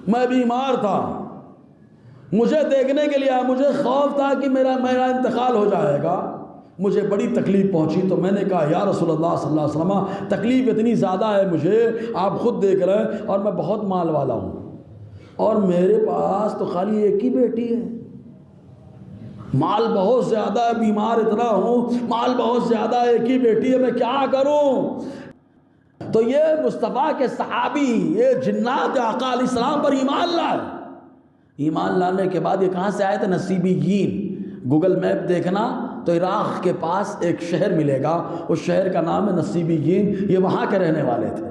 میں بیمار تھا، مجھے دیکھنے کے لیے آیا، مجھے خوف تھا کہ میرا انتقال ہو جائے گا، مجھے بڑی تکلیف پہنچی۔ تو میں نے کہا یا رسول اللہ صلی اللہ علیہ وسلم، تکلیف اتنی زیادہ ہے مجھے، آپ خود دیکھ رہے ہیں، اور میں بہت مال والا ہوں، اور میرے پاس تو خالی ایک ہی بیٹی ہے، مال بہت زیادہ ہے، بیمار اتنا ہوں، مال بہت زیادہ ہے، ایک ہی بیٹی ہے، میں کیا کروں؟ تو یہ مصطفیٰ کے صحابی، یہ جنات آقا علیہ السلام پر ایمان لائے۔ ایمان لانے کے بعد یہ کہاں سے آئے تھے؟ نصیبیین۔ گوگل میپ دیکھنا تو عراق کے پاس ایک شہر ملے گا، اس شہر کا نام ہے نصیبیین، یہ وہاں کے رہنے والے تھے۔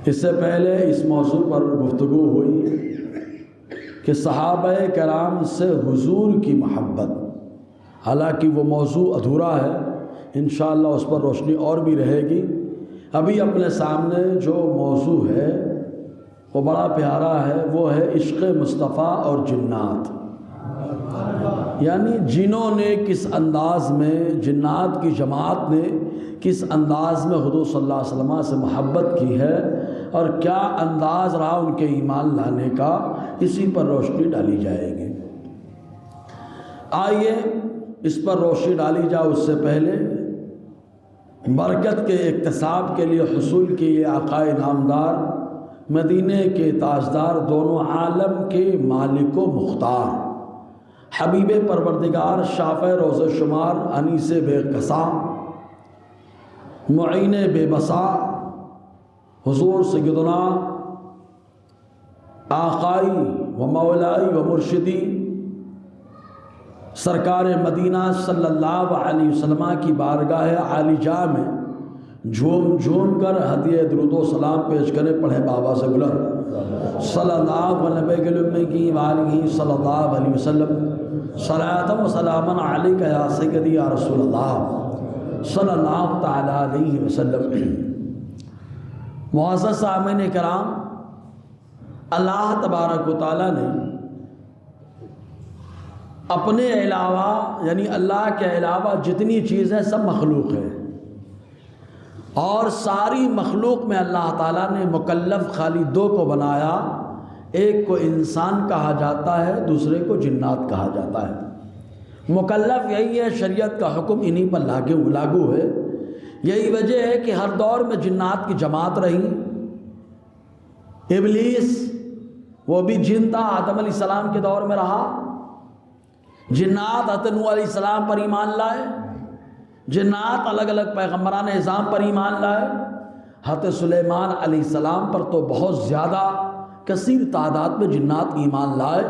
اس سے پہلے اس موضوع پر گفتگو ہوئی کہ صحابہ کرام سے حضور کی محبت، حالانکہ وہ موضوع ادھورا ہے، انشاءاللہ اس پر روشنی اور بھی رہے گی۔ ابھی اپنے سامنے جو موضوع ہے وہ بڑا پیارا ہے، وہ ہے عشق مصطفیٰ اور جنات، یعنی جنوں نے کس انداز میں، جنات کی جماعت نے کس انداز میں حضور صلی اللہ علیہ وسلم سے محبت کی ہے، اور کیا انداز رہا ان کے ایمان لانے کا، اسی پر روشنی ڈالی جائے گی۔ آئیے اس پر روشنی ڈالی جائے، اس سے پہلے برکت کے اکتساب کے لیے حصول کی یہ آقا نامدار، مدینے کے تاجدار، دونوں عالم کے مالک و مختار، حبیب پروردگار، شافع روز شمار، انیس بے قصا، معین بے بسا، حضور سیدنا آقائی و مولائی و مرشدی سرکار مدینہ صلی اللہ علیہ وسلم کی بارگاہ عالی جاہ میں جھوم جھوم کر ہدیہ درود و سلام پیش کریں۔ پڑھیں بابا سے بلند صلی اللہ علیہ صلی اللہ علیہ وسلم، صلاۃ و سلام علیک یا سیدی یا رسول اللہ صلی اللہ تعالی علیہ وسلم۔ معزز سامعین کرام، اللہ تبارک و تعالیٰ نے اپنے علاوہ، یعنی اللہ کے علاوہ جتنی چیزیں سب مخلوق ہیں، اور ساری مخلوق میں اللہ تعالیٰ نے مکلف خالی دو کو بنایا، ایک کو انسان کہا جاتا ہے، دوسرے کو جنات کہا جاتا ہے۔ مکلف یہی ہے، شریعت کا حکم انہی پر لاگو ہے۔ یہی وجہ ہے کہ ہر دور میں جنات کی جماعت رہی۔ ابلیس وہ بھی جن تھا، آدم علیہ السلام کے دور میں رہا۔ جنات حضرت نوح علیہ السلام پر ایمان لائے، جنات الگ الگ پیغمبران اعظام پر ایمان لائے، حضرت سلیمان علیہ السلام پر تو بہت زیادہ کثیر تعداد میں جنات ایمان لائے،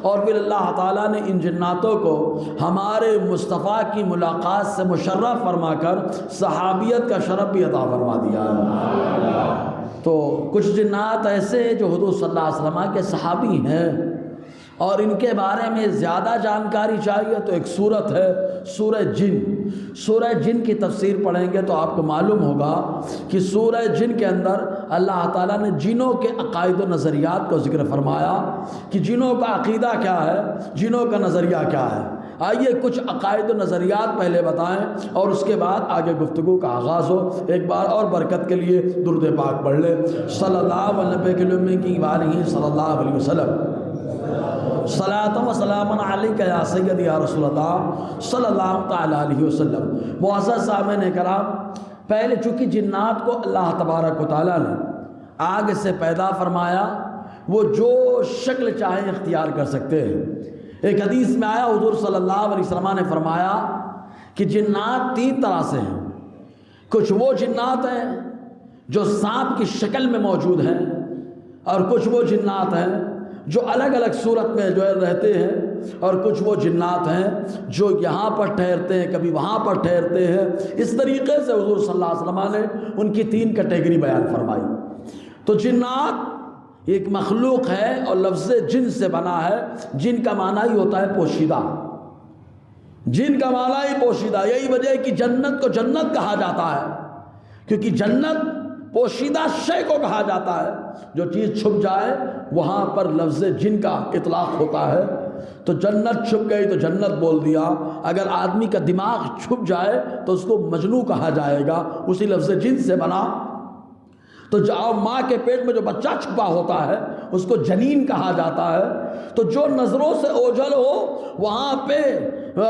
اور پھر اللہ تعالیٰ نے ان جناتوں کو ہمارے مصطفیٰ کی ملاقات سے مشرف فرما کر صحابیت کا شرف بھی عطا فرما دیا ہے۔ تو کچھ جنات ایسے جو حضور صلی اللہ علیہ وسلم کے صحابی ہیں، اور ان کے بارے میں زیادہ جانکاری چاہیے تو ایک سورت ہے سورہ جن۔ سورہ جن کی تفسیر پڑھیں گے تو آپ کو معلوم ہوگا کہ سورہ جن کے اندر اللہ تعالیٰ نے جنوں کے عقائد و نظریات کو ذکر فرمایا کہ جنوں کا عقیدہ کیا ہے، جنوں کا نظریہ کیا ہے۔ آئیے کچھ عقائد و نظریات پہلے بتائیں اور اس کے بعد آگے گفتگو کا آغاز ہو۔ ایک بار اور برکت کے لیے درود پاک پڑھ لیں، صلی اللہ علیہ صلی اللہ علیہ وسلم، صلاۃ و سلام علیک یا سیدی یا رسول اللہ صلی اللہ تعالی علیہ وسلم۔ معزز سامعین کرام، پہلے چونکہ جنات کو اللہ تبارک و تعالیٰ نے آگ سے پیدا فرمایا، وہ جو شکل چاہیں اختیار کر سکتے ہیں۔ ایک حدیث میں آیا، حضور صلی اللہ علیہ وسلم نے فرمایا کہ جنات تین طرح سے ہیں۔ کچھ وہ جنات ہیں جو سانپ کی شکل میں موجود ہیں، اور کچھ وہ جنات ہیں جو الگ الگ صورت میں جو رہتے ہیں، اور کچھ وہ جنات ہیں جو یہاں پر ٹھہرتے ہیں، کبھی وہاں پر ٹھہرتے ہیں۔ اس طریقے سے حضور صلی اللہ علیہ وسلم نے ان کی تین کیٹیگری بیان فرمائی۔ تو جنات ایک مخلوق ہے اور لفظ جن سے بنا ہے۔ جن کا معنی ہی ہوتا ہے پوشیدہ، جن کا معنی ہی پوشیدہ۔ یہی وجہ ہے کہ جنت کو جنت کہا جاتا ہے، کیونکہ جنت پوشیدہ شے کو کہا جاتا ہے۔ جو چیز چھپ جائے وہاں پر لفظ جن کا اطلاق ہوتا ہے۔ تو جنت چھپ گئی تو جنت بول دیا۔ اگر آدمی کا دماغ چھپ جائے تو اس کو مجنو کہا جائے گا، اسی لفظ جن سے بنا۔ تو ماں کے پیٹ میں جو بچہ چھپا ہوتا ہے اس کو جنین کہا جاتا ہے۔ تو جو نظروں سے اوجھل ہو وہاں پہ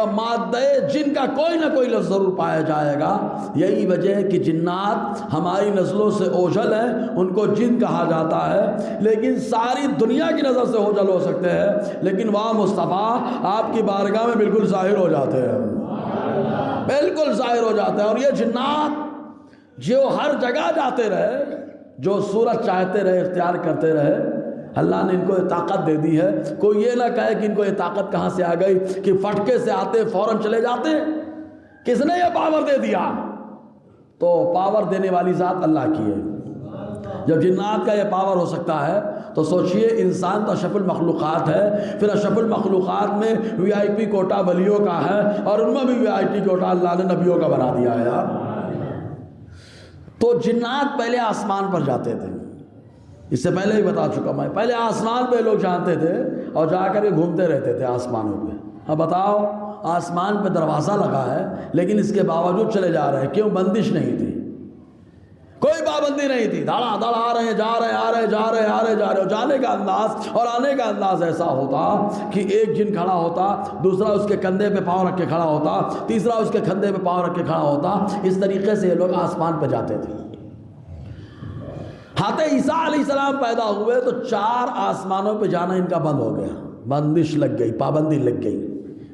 مادہ جن کا کوئی نہ کوئی لفظ ضرور پایا جائے گا۔ یہی وجہ ہے کہ جنات ہماری نظروں سے اوجھل ہیں، ان کو جن کہا جاتا ہے، لیکن ساری دنیا کی نظر سے اوجھل ہو سکتے ہیں، لیکن وہاں مصطفیٰ آپ کی بارگاہ میں بالکل ظاہر ہو جاتے ہیں، بالکل ظاہر ہو جاتے ہیں۔ اور یہ جنات جو ہر جگہ جاتے رہے، جو صورت چاہتے رہے اختیار کرتے رہے، اللہ نے ان کو یہ طاقت دے دی ہے۔ کوئی یہ نہ کہے کہ ان کو یہ طاقت کہاں سے آ گئی کہ فٹکے سے آتے فوراً چلے جاتے۔ کس نے یہ پاور دے دیا؟ تو پاور دینے والی ذات اللہ کی ہے۔ جب جنات کا یہ پاور ہو سکتا ہے تو سوچئے انسان تو اشرف المخلوقات ہے، پھر اشرف المخلوقات میں وی آئی پی کوٹا ولیوں کا ہے، اور ان میں بھی وی آئی پی کوٹا اللہ نے نبیوں کا بنا دیا ہے یار۔ تو جنات پہلے آسمان پر جاتے تھے، اس سے پہلے ہی بتا چکا میں، پہلے آسمان پہ لوگ جانتے تھے اور جا کر کے گھومتے رہتے تھے آسمانوں پہ۔ اب بتاؤ، آسمان پہ دروازہ لگا ہے لیکن اس کے باوجود چلے جا رہے ہیں، کیوں؟ بندش نہیں تھی، کوئی پابندی نہیں تھی، دھڑا دھڑ آ رہے ہیں، جا رہے ہیں، آ رہے ہیں، جا رہے ہیں، آ رہے ہیں، جا رہے ہیں۔ جانے کا انداز اور آنے کا انداز ایسا ہوتا کہ ایک جن کھڑا ہوتا، دوسرا اس کے کندھے پہ پاؤں رکھ کے کھڑا ہوتا، تیسرا اس کے کندھے پہ پاؤں رکھ کے کھڑا ہوتا۔ اس طریقے سے یہ لوگ آسمان پہ جاتے تھے۔ حضرت عیسیٰ علیہ السلام پیدا ہوئے تو 4 آسمانوں پہ جانا ان کا بند ہو گیا، بندش لگ گئی، پابندی لگ گئی،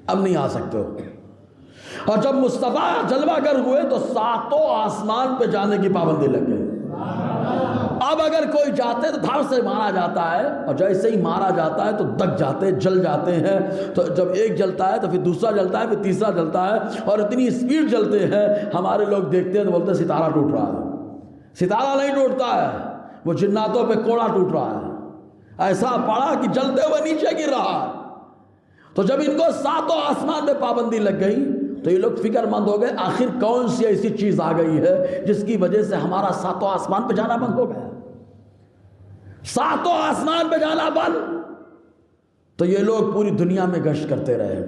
اب نہیں آ سکتے ہو۔ اور جب مصطفیٰ جلوہ گر ہوئے تو 7 آسمان پہ جانے کی پابندی لگ گئی۔ اب اگر کوئی جاتے تو دھڑ سے مارا جاتا ہے، اور جیسے ہی مارا جاتا ہے تو دگ جاتے، جل جاتے ہیں۔ تو جب ایک جلتا ہے تو پھر دوسرا جلتا ہے، پھر تیسرا جلتا ہے، اور اتنی اسپیڈ جلتے ہیں ہمارے لوگ دیکھتے ہیں تو بولتے ہیں ستارہ ٹوٹ رہا ہے۔ ستارہ نہیں ٹوٹتا ہے، وہ جناتوں پہ کوڑا ٹوٹ رہا ہے، ایسا پڑا کہ جلتے ہوئے نیچے گر رہا ہے۔ تو جب ان کو 7 آسمان پہ پابندی لگ گئی تو یہ لوگ فکر مند ہو گئے، آخر کون سی ایسی چیز آ گئی ہے جس کی وجہ سے ہمارا 7 آسمان پہ جانا بند ہو گیا، 7 آسمان پہ جانا بند۔ تو یہ لوگ پوری دنیا میں گشت کرتے رہے،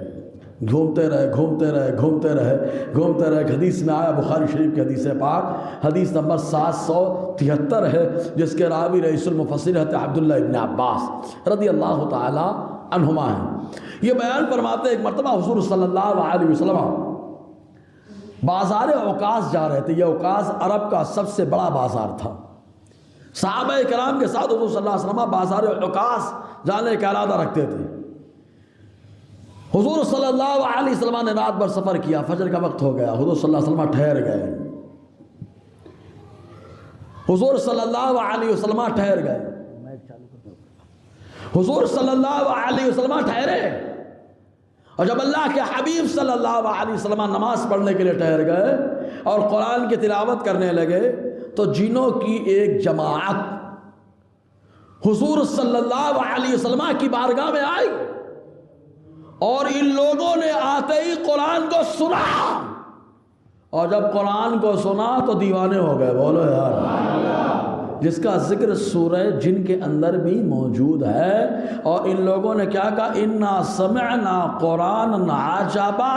گھومتے رہے، گھومتے رہے، گھومتے رہے، گھومتے رہے۔ حدیث میں آیا، بخاری شریف کی حدیث پاک، حدیث نمبر 773 ہے، جس کے راوی رئیس المفسرین حضرت عبداللہ ابن عباس رضی اللہ تعالی عنہما ہیں۔ یہ بیان فرماتے ہیں، ایک مرتبہ حضور صلی اللہ علیہ وسلم بازار عکاظ جا رہے تھے۔ یہ عکاظ عرب کا سب سے بڑا بازار تھا۔ صحابہ کرام کے ساتھ حضور صلی اللہ علیہ وسلم بازار عکاظ جانے کا ارادہ رکھتے تھے۔ حضور صلی اللہ علیہ وسلم نے رات بھر سفر کیا، فجر کا وقت ہو گیا، حضور صلی اللہ علیہ وسلم ٹھہر گئے، حضور صلی اللہ علیہ وسلم ٹھہر گئے، حضور صلی اللہ علیہ وسلم ٹھہرے، اور جب اللہ کے حبیب صلی اللہ علیہ وسلم نماز پڑھنے کے لیے ٹھہر گئے اور قرآن کی تلاوت کرنے لگے تو جنوں کی ایک جماعت حضور صلی اللہ علیہ وسلم کی بارگاہ میں آئی، اور ان لوگوں نے آتے ہی قرآن کو سنا، اور جب قرآن کو سنا تو دیوانے ہو گئے۔ بولو یار، جس کا ذکر سورہ جن کے اندر بھی موجود ہے۔ اور ان لوگوں نے کیا کہا؟ انا سمعنا قرآنا عجبا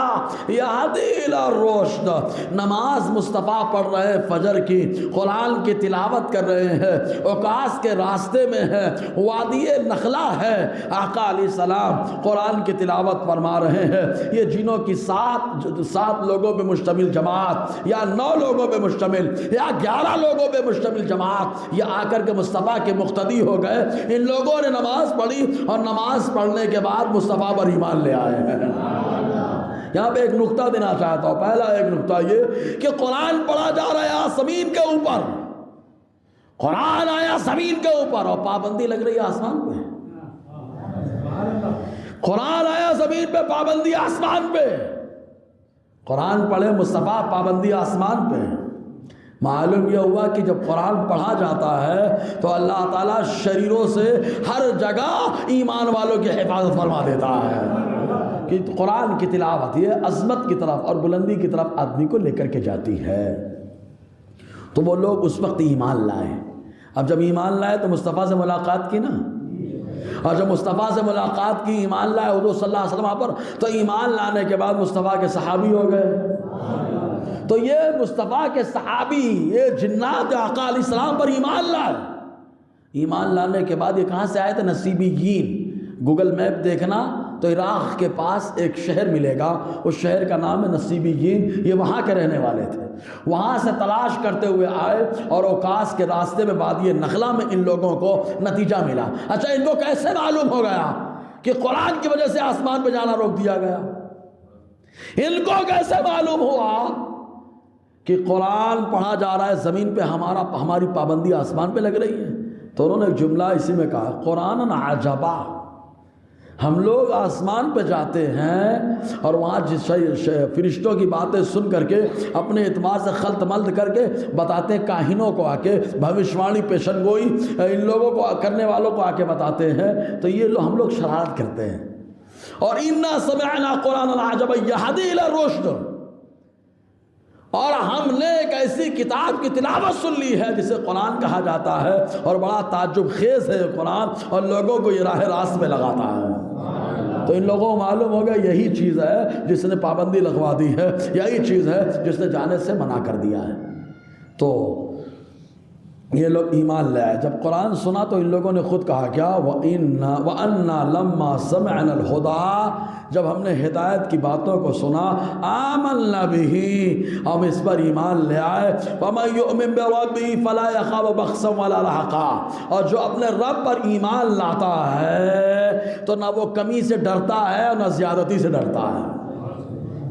یہدی الی الرشد۔ نماز مصطفیٰ پڑھ رہے ہیں فجر کی، قرآن کی تلاوت کر رہے ہیں، عکاظ کے راستے میں ہے، وادی نخلا ہے، آقا علیہ السلام قرآن کی تلاوت فرما رہے ہیں۔ یہ جنوں کی 7 لوگوں پہ مشتمل جماعت، یا 9 لوگوں پہ مشتمل، یا 11 لوگوں پہ مشتمل جماعت، یہ آ کر کے مصطفیٰ کے مقتدی ہو گئے۔ ان لوگوں نے نماز پڑھی اور نماز پڑھنے کے بعد مصطفیٰ پر ایمان لے آئے ہیں۔ یہاں پہ ایک نقطہ دینا چاہتا ہوں۔ پہلا ایک نقطہ یہ کہ قرآن پڑھا جا رہا ہے زمین کے اوپر، قرآن آیا زمین کے اوپر اور پابندی لگ رہی ہے آسمان پہ۔ قرآن آیا زمین پہ، پابندی آسمان پہ۔ قرآن پڑھے مصطفیٰ، پابندی آسمان پہ۔ معلوم یہ ہوا کہ جب قرآن پڑھا جاتا ہے تو اللہ تعالیٰ شریروں سے ہر جگہ ایمان والوں کی حفاظت فرما دیتا ہے، کہ قرآن کی تلاوت یہ عظمت کی طرف اور بلندی کی طرف آدمی کو لے کر کے جاتی ہے۔ تو وہ لوگ اس وقت ایمان لائے۔ اب جب ایمان لائے تو مصطفیٰ سے ملاقات کی نا، اور جب مصطفیٰ سے ملاقات کی، ایمان لائے حضور صلی اللہ علیہ وسلم پر، تو ایمان لانے کے بعد مصطفیٰ کے صحابی ہو گئے۔ تو یہ مصطفیٰ کے صحابی، یہ جنات آقا علیہ السلام پر ایمان لائے، ایمان لانے کے بعد یہ کہاں سے آئے تھے؟ نصیبیین۔ گوگل میپ دیکھنا تو عراق کے پاس ایک شہر ملے گا، اس شہر کا نام ہے نصیبیین، یہ وہاں کے رہنے والے تھے۔ وہاں سے تلاش کرتے ہوئے آئے اور اوکاس کے راستے میں وادی نخلا میں ان لوگوں کو نتیجہ ملا۔ اچھا ان کو کیسے معلوم ہو گیا کہ قرآن کی وجہ سے آسمان پہ جانا روک دیا گیا؟ ان کو کیسے معلوم ہوا کہ قرآن پڑھا جا رہا ہے زمین پہ، ہماری پابندی آسمان پہ لگ رہی ہے؟ تو انہوں نے ایک جملہ اسی میں کہا، قرآن عجبا، ہم لوگ آسمان پہ جاتے ہیں اور وہاں فرشتوں کی باتیں سن کر کے اپنے اعتبار سے خلط ملط کر کے بتاتے ہیں، کاہنوں کو آ کے، بھوشوانی پیشن گوئی ان لوگوں کو کرنے والوں کو آ کے بتاتے ہیں، تو یہ ہم لوگ شرارت کرتے ہیں۔ اور اِنَّا سَمِعْنَا قُرْآنًا عَجَبًا يَهْدِي إِلَى الرُّشْدِ، اور ہم نے ایک ایسی کتاب کی تلاوت سن لی ہے جسے قرآن کہا جاتا ہے، اور بڑا تعجب خیز ہے قرآن، اور لوگوں کو یہ راہ راست میں لگاتا ہے۔ تو ان لوگوں کو معلوم ہو گیا یہی چیز ہے جس نے پابندی لگوا دی ہے، یہی چیز ہے جس نے جانے سے منع کر دیا ہے۔ تو یہ لوگ ایمان لے آئے۔ جب قرآن سنا تو ان لوگوں نے خود کہا کیا، وَأَنَّا لَمَّا سَمِعْنَا الْهُدَىٰ، جب ہم نے ہدایت کی باتوں کو سنا، آمَنَّا بِهِ، ہم اس پر ایمان لے آئے، وَمَن يُؤْمِن بِرَبِّهِ فَلَا يَخَافُ بَخْسًا وَلَا رَهَقًا، اور جو اپنے رب پر ایمان لاتا ہے تو نہ وہ کمی سے ڈرتا ہے اور نہ زیادتی سے ڈرتا ہے۔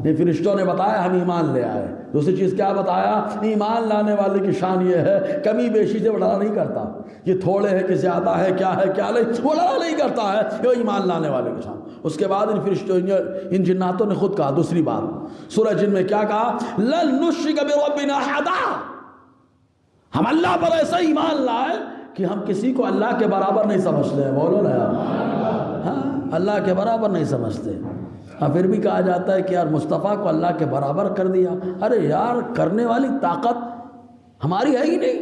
یہ فرشتوں نے بتایا ہم ایمان لے آئے۔ دوسری چیز کیا بتایا؟ ایمان لانے والے کی شان یہ ہے کمی بیشی سے وہ ڈرا نہیں کرتا، یہ تھوڑے ہے کہ زیادہ ہے، کیا ہے کیا نہیں، وہ ڈرا نہیں کرتا ہے، یہ ایمان لانے والے کی شان۔ اس کے بعد ان فرشتوں ان جناتوں نے خود کہا، دوسری بات سورہ جن میں کیا کہا، لَن نُشْرِكَ بِرَبِّنَا أَحَدًا، ہم اللہ پر ایسا ایمان لائے کہ ہم کسی کو اللہ کے برابر نہیں سمجھتے ہیں۔ بولو نا یار، ہاں اللہ کے برابر نہیں سمجھتے۔ اور پھر بھی کہا جاتا ہے کہ یار مصطفیٰ کو اللہ کے برابر کر دیا۔ ارے یار کرنے والی طاقت ہماری ہے ہی نہیں۔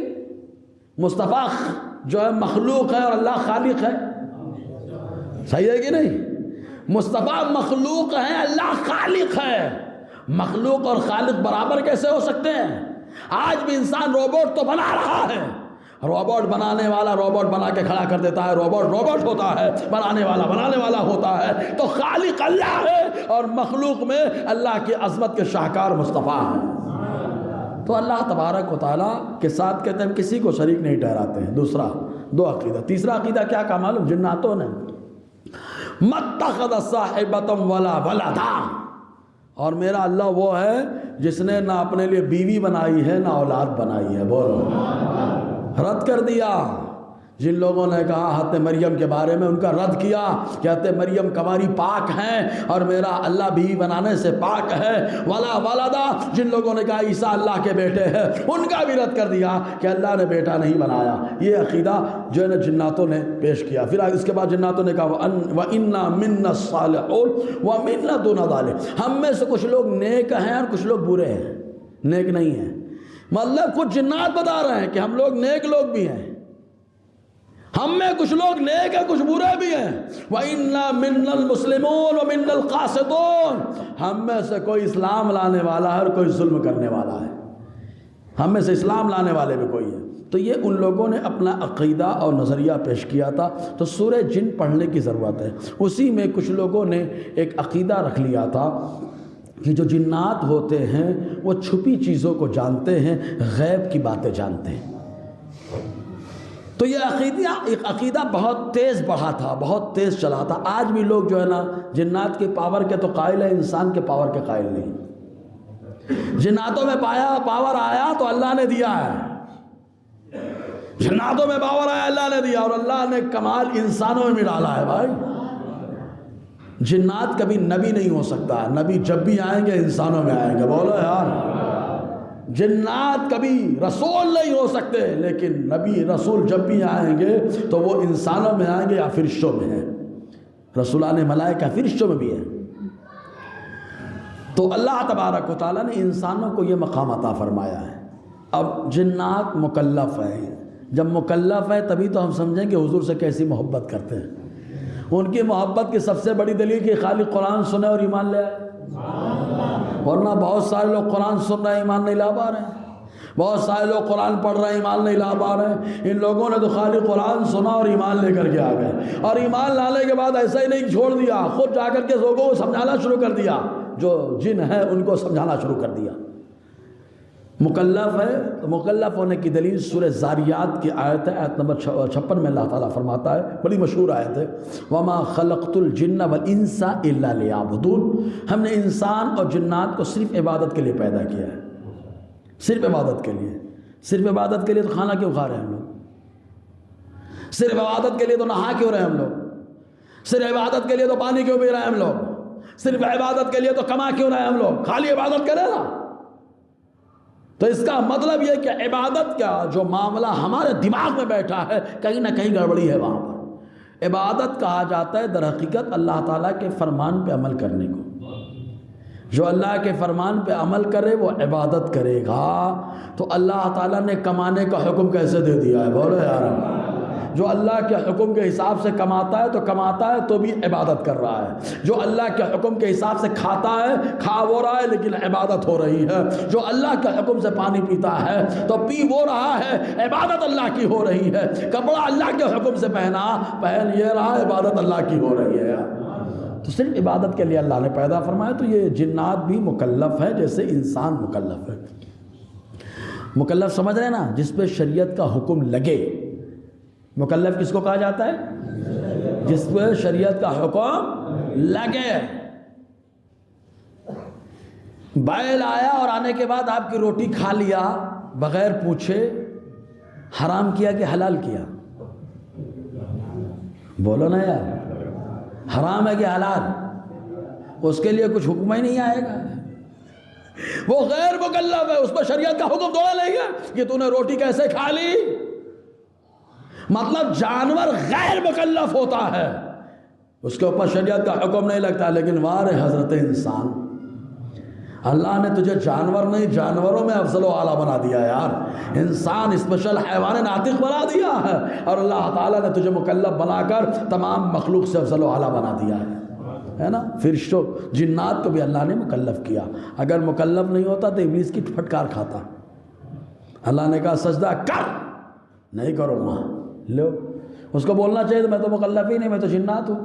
مصطفیٰ جو ہے مخلوق ہے اور اللہ خالق ہے، صحیح ہے کہ نہیں؟ مصطفیٰ مخلوق ہے، اللہ خالق ہے۔ مخلوق اور خالق برابر کیسے ہو سکتے ہیں؟ آج بھی انسان روبوٹ تو بنا رہا ہے، روبوٹ بنانے والا روبوٹ بنا کے کھڑا کر دیتا ہے، روبوٹ ہوتا ہے، بنانے والا ہوتا ہے، تو خالق اللہ ہے اور مخلوق میں اللہ کی عظمت کے شاہکار مصطفیٰ ہیں۔ تو اللہ تبارک و تعالیٰ کے ساتھ کہتے ہیں ہم کسی کو شریک نہیں ٹھہراتے ہیں۔ دوسرا دو عقیدہ۔ تیسرا عقیدہ کیا کہا معلوم؟ جناتوں نے مَتَّخَذَ صَاحِبَةً وَلَا وَلَدًا، اور میرا اللہ وہ ہے جس نے نہ اپنے لیے بیوی بنائی ہے نہ اولاد بنائی ہے۔ بولو، رد کر دیا۔ جن لوگوں نے کہا حضرت مریم کے بارے میں، ان کا رد کیا کہ حضرت مریم کماری پاک ہیں اور میرا اللہ بیوی بنانے سے پاک ہے۔ ولا ولدا، جن لوگوں نے کہا عیسیٰ اللہ کے بیٹے ہیں، ان کا بھی رد کر دیا کہ اللہ نے بیٹا نہیں بنایا۔ یہ عقیدہ جو ہے نا جناتوں نے پیش کیا۔ پھر اس کے بعد جناتوں نے کہا وَإِنَّا مِنَّا الصَّالِحُونَ وَمِنَّا دُونَ ذَلِكَ، ہم میں سے کچھ لوگ نیک ہیں اور کچھ لوگ برے ہیں، نیک نہیں ہیں۔ مطلب کچھ جنات بتا رہے ہیں کہ ہم لوگ نیک لوگ بھی ہیں، ہم میں کچھ لوگ نیک ہیں کچھ برے بھی ہیں۔ وَإِنَّا مِنَّا الْمُسْلِمُونَ وَمِنَّا الْقَاسِطُونَ، ہم میں سے کوئی اسلام لانے والا ہے اور کوئی ظلم کرنے والا ہے، ہم میں سے اسلام لانے والے بھی کوئی ہے۔ تو یہ ان لوگوں نے اپنا عقیدہ اور نظریہ پیش کیا تھا۔ تو سورہ جن پڑھنے کی ضرورت ہے۔ اسی میں کچھ لوگوں نے ایک عقیدہ رکھ لیا تھا کہ جو جنات ہوتے ہیں وہ چھپی چیزوں کو جانتے ہیں، غیب کی باتیں جانتے ہیں۔ تو یہ عقیدہ بہت تیز بڑھا تھا، بہت تیز چلا تھا۔ آج بھی لوگ جو ہے نا جنات کے پاور کے تو قائل ہیں، انسان کے پاور کے قائل نہیں۔ جناتوں میں پاور آیا تو اللہ نے دیا ہے، جناتوں میں پاور آیا اللہ نے دیا، اور اللہ نے کمال انسانوں میں بھی ڈالا ہے۔ بھائی جنات کبھی نبی نہیں ہو سکتا ہے، نبی جب بھی آئیں گے انسانوں میں آئیں گے۔ بولو یار، جنات کبھی رسول نہیں ہو سکتے، لیکن نبی رسول جب بھی آئیں گے تو وہ انسانوں میں آئیں گے یا فرشتوں میں ہیں۔ رسولان ملائکہ فرشتوں میں بھی ہیں۔ تو اللہ تبارک و تعالیٰ نے انسانوں کو یہ مقام عطا فرمایا ہے۔ اب جنات مکلف ہیں، جب مکلف ہے تبھی تو ہم سمجھیں کہ حضور سے کیسی محبت کرتے ہیں۔ ان کی محبت کی سب سے بڑی دلیل کہ خالی قرآن سنے اور ایمان لے آئے، ورنہ بہت سارے لوگ قرآن سن رہے ہیں ایمان نہیں لا پا رہے ہیں۔ بہت سارے لوگ قرآن پڑھ رہے ہیں، ایمان نہیں لا پا رہے ہیں۔ ان لوگوں نے تو خالی قرآن سنا اور ایمان لے کر کے آ گئے، اور ایمان لانے کے بعد ایسا ہی نہیں چھوڑ دیا، خود جا کر کے لوگوں کو سمجھانا شروع کر دیا، جو جن ہے ان کو سمجھانا شروع کر دیا۔ مکلف ہے تو مکلف ہونے کی دلیل سورہ زاریات کی آیت ہے، آیت نمبر 56 میں اللہ تعالیٰ فرماتا ہے، بڑی مشہور آیت ہے، وَمَا خَلَقْتُ الْجِنَّ وَالْإِنسَ إِلَّا لِيَعْبُدُونَ، ہم نے انسان اور جنات کو صرف عبادت کے لیے پیدا کیا ہے، صرف عبادت کے لیے۔ صرف عبادت کے لیے تو کھانا کیوں کھا رہے ہیں ہم لوگ؟ صرف عبادت کے لیے تو نہا کیوں رہے ہیں ہم لوگ؟ صرف عبادت کے لیے تو پانی کیوں پی رہے ہیں ہم لوگ؟ صرف عبادت کے لیے تو کما کیوں رہے ہیں ہم لوگ؟ خالی عبادت کرے نا۔ تو اس کا مطلب یہ کہ عبادت کا جو معاملہ ہمارے دماغ میں بیٹھا ہے، کہیں نہ کہیں گڑبڑی ہے وہاں پر۔ عبادت کہا جاتا ہے در حقیقت اللہ تعالیٰ کے فرمان پہ عمل کرنے کو۔ جو اللہ کے فرمان پہ عمل کرے وہ عبادت کرے گا۔ تو اللہ تعالیٰ نے کمانے کا حکم کیسے دے دیا ہے؟ بولو یار، جو اللہ کے حکم کے حساب سے کماتا ہے تو بھی عبادت کر رہا ہے۔ جو اللہ کے حکم کے حساب سے کھاتا ہے، کھا وہ رہا ہے لیکن عبادت ہو رہی ہے۔ جو اللہ کے حکم سے پانی پیتا ہے تو پی وہ رہا ہے، عبادت اللہ کی ہو رہی ہے۔ کپڑا اللہ کے حکم سے پہن یہ رہا، عبادت اللہ کی ہو رہی ہے۔ تو صرف عبادت کے لیے اللہ نے پیدا فرمایا۔ تو یہ جنات بھی مکلف ہے جیسے انسان مکلف ہے۔ مکلف سمجھ رہے ہیں نا؟ جس پہ شریعت کا حکم لگے۔ مکلف کس کو کہا جاتا ہے؟ جس پہ شریعت کا حکم لگے۔ بیل آیا اور آنے کے بعد آپ کی روٹی کھا لیا بغیر پوچھے، حرام کیا کہ حلال کیا؟ بولو نا یار، حرام ہے کہ حلال؟ اس کے لیے کچھ حکم ہی نہیں آئے گا۔ وہ غیر مکلف ہے، اس پر شریعت کا حکم تھوڑا لے گا کہ تو نے روٹی کیسے کھا لی۔ مطلب جانور غیر مکلف ہوتا ہے، اس کے اوپر شریعت کا حکم نہیں لگتا، لیکن وارے حضرت انسان، اللہ نے تجھے جانور نہیں جانوروں میں افضل و اعلیٰ بنا دیا یار۔ انسان اسپیشل حیوان ناطق بنا دیا ہے، اور اللہ تعالیٰ نے تجھے مکلف بنا کر تمام مخلوق سے افضل و اعلیٰ بنا دیا ہے نا۔ فرشتوں جنات کو بھی اللہ نے مکلف کیا۔ اگر مکلف نہیں ہوتا تو ابلیس کی پھٹکار کھاتا۔ اللہ نے کہا سجدہ کر، نہیں کرو گا، لو اس کو بولنا چاہیے میں تو مکلف ہی نہیں، میں تو جنات ہوں۔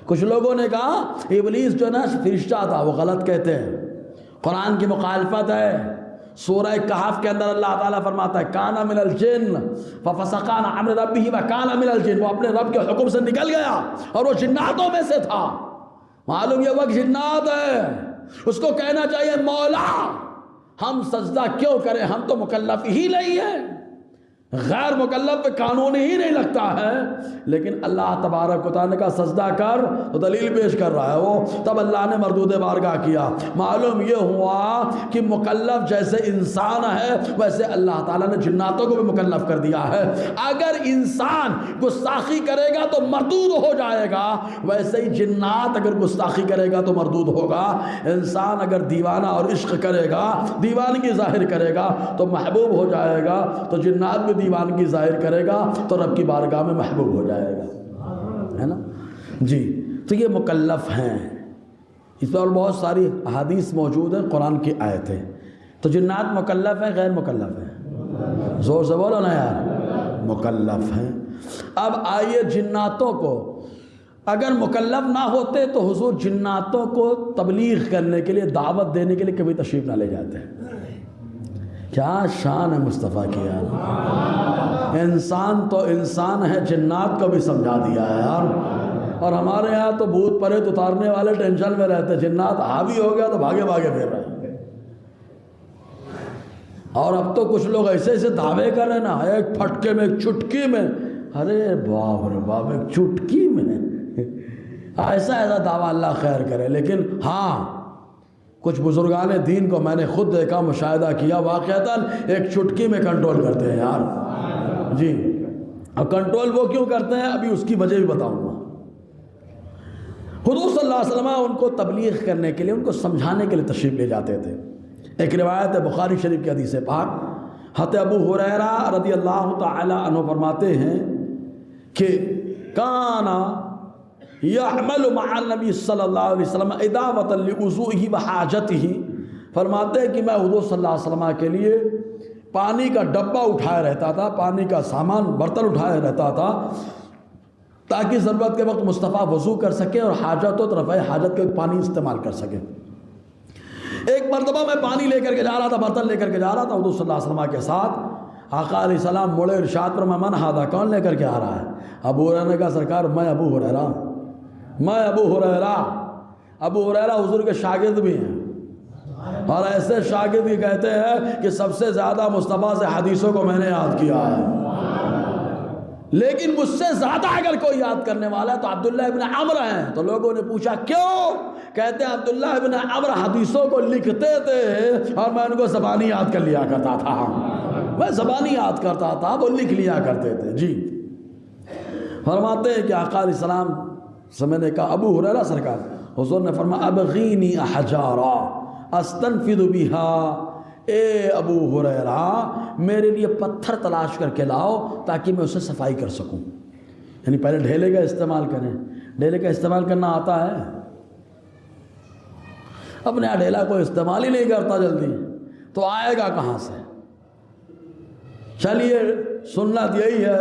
کچھ لوگوں نے کہا ابلیس جو نا فرشتہ تھا، وہ غلط کہتے ہیں، قرآن کی مخالفت ہے۔ سورہ کہف کے اندر اللہ تعالیٰ فرماتا ہے کان من الجن ففسق عن امر ربہ وکان من الجن، وہ اپنے رب کے حکم سے نکل گیا اور وہ جناتوں میں سے تھا۔ معلوم یہ وقت جنات ہے، اس کو کہنا چاہیے مولا ہم سجدہ کیوں کریں، ہم تو مکلف ہی نہیں ہیں۔ غیر مکلف پہ قانون ہی نہیں لگتا ہے، لیکن اللہ تبارک و تعالیٰ کا سجدہ کر تو دلیل پیش کر رہا ہے وہ۔ تب اللہ نے مردود بارگاہ کیا۔ معلوم یہ ہوا کہ مکلف جیسے انسان ہے ویسے اللہ تعالیٰ نے جناتوں کو بھی مکلف کر دیا ہے۔ اگر انسان گستاخی کرے گا تو مردود ہو جائے گا، ویسے ہی جنات اگر گستاخی کرے گا تو مردود ہوگا۔ انسان اگر دیوانہ اور عشق کرے گا، دیوانگی ظاہر کرے گا تو محبوب ہو جائے گا، تو جنات بھی دیوانگی ظاہر کرے گا تو رب کی بارگاہ میں محبوب ہو جائے گا، ہے نا جی۔ تو یہ مکلف ہیں، اس پر بہت ساری احادیث موجود ہیں، قرآن کی آیتیں۔ تو جنات مکلف ہیں غیر مکلف ہیں؟ زور سے بولو نا یار، مکلف ہیں۔ اب آئیے جناتوں کو، اگر مکلف نہ ہوتے تو حضور جناتوں کو تبلیغ کرنے کے لیے، دعوت دینے کے لیے کبھی تشریف نہ لے جاتے ہیں۔ کیا شان ہے مصطفیٰ کی یار، انسان تو انسان ہے، جنات کو بھی سمجھا دیا ہے یار۔ اور ہمارے ہاں تو بھوت پریت اتارنے والے ٹینشن میں رہتے، جنات حاوی ہو گیا تو بھاگے بھاگے پھر رہے ہیں۔ اور اب تو کچھ لوگ ایسے ایسے دعوے کر رہے ہیں نا، ایک پھٹکے میں، ایک چٹکی میں، ارے باپ رے باپ، ایک چٹکی میں ایسا ایسا دعویٰ، اللہ خیر کرے۔ لیکن ہاں کچھ بزرگان دین کو میں نے خود دیکھا، مشاہدہ کیا، واقعتاً ایک چٹکی میں کنٹرول کرتے ہیں یار جی۔ اور کنٹرول وہ کیوں کرتے ہیں ابھی اس کی وجہ بھی بتاؤں گا۔ حضور صلی اللہ علیہ وسلم ان کو تبلیغ کرنے کے لیے، ان کو سمجھانے کے لیے تشریف لے جاتے تھے۔ ایک روایت ہے بخاری شریف کی حدیث پاک، حضرت ابو ہریرہ رضی اللہ تعالی عنہ فرماتے ہیں کہ کانا یعمل مع النبی صلی اللہ علیہ وسلم اداوۃ لوضوئہ وحاجتہ، فرماتے ہیں کہ میں حضور صلی اللہ علیہ وسلم کے لیے پانی کا ڈبہ اٹھائے رہتا تھا، پانی کا سامان برتن اٹھائے رہتا تھا تاکہ ضرورت کے وقت مصطفیٰ وضو کر سکے اور حاجت و رفع حاجت کے پانی استعمال کر سکے۔ ایک مرتبہ میں پانی لے کر کے جا رہا تھا، برتن لے کر کے جا رہا تھا حضور صلی اللہ علیہ وسلم کے ساتھ۔ آقا علیہ السلام مڑے ارشاد پر من ہذا، کون لے کر کے آ رہا ہے؟ ابو ہریرہ نے کہا سرکار میں ابو ہریرہ، میں ابو ہریرہ۔ ابو ہریرہ حضور کے شاگرد بھی ہیں، اور ایسے شاگرد بھی کہتے ہیں کہ سب سے زیادہ مصطفیٰ سے حدیثوں کو میں نے یاد کیا ہے، لیکن مجھ سے زیادہ اگر کوئی یاد کرنے والا ہے تو عبداللہ ابن عمرو ہیں۔ تو لوگوں نے پوچھا کیوں؟ کہتے ہیں عبداللہ ابن عمرو حدیثوں کو لکھتے تھے اور میں ان کو زبانی یاد کر لیا کرتا تھا، میں زبانی یاد کرتا تھا، وہ لکھ لیا کرتے تھے۔ جی فرماتے ہیں کہ آقا علیہ السلام سے میں نے کہا ابو ہریرہ سرکار، حضور نے فرمایا ابغینی احجارا استنفذ بہا، اے ابو ہریرہ میرے لیے پتھر تلاش کر کے لاؤ تاکہ میں اسے صفائی کر سکوں۔ یعنی پہلے ڈھیلے کا استعمال کریں۔ ڈھیلے کا استعمال کرنا آتا ہے؟ اپنے یہاں ڈھیلا کوئی استعمال ہی نہیں کرتا جلدی، تو آئے گا کہاں سے؟ چلیے سنت یہی ہے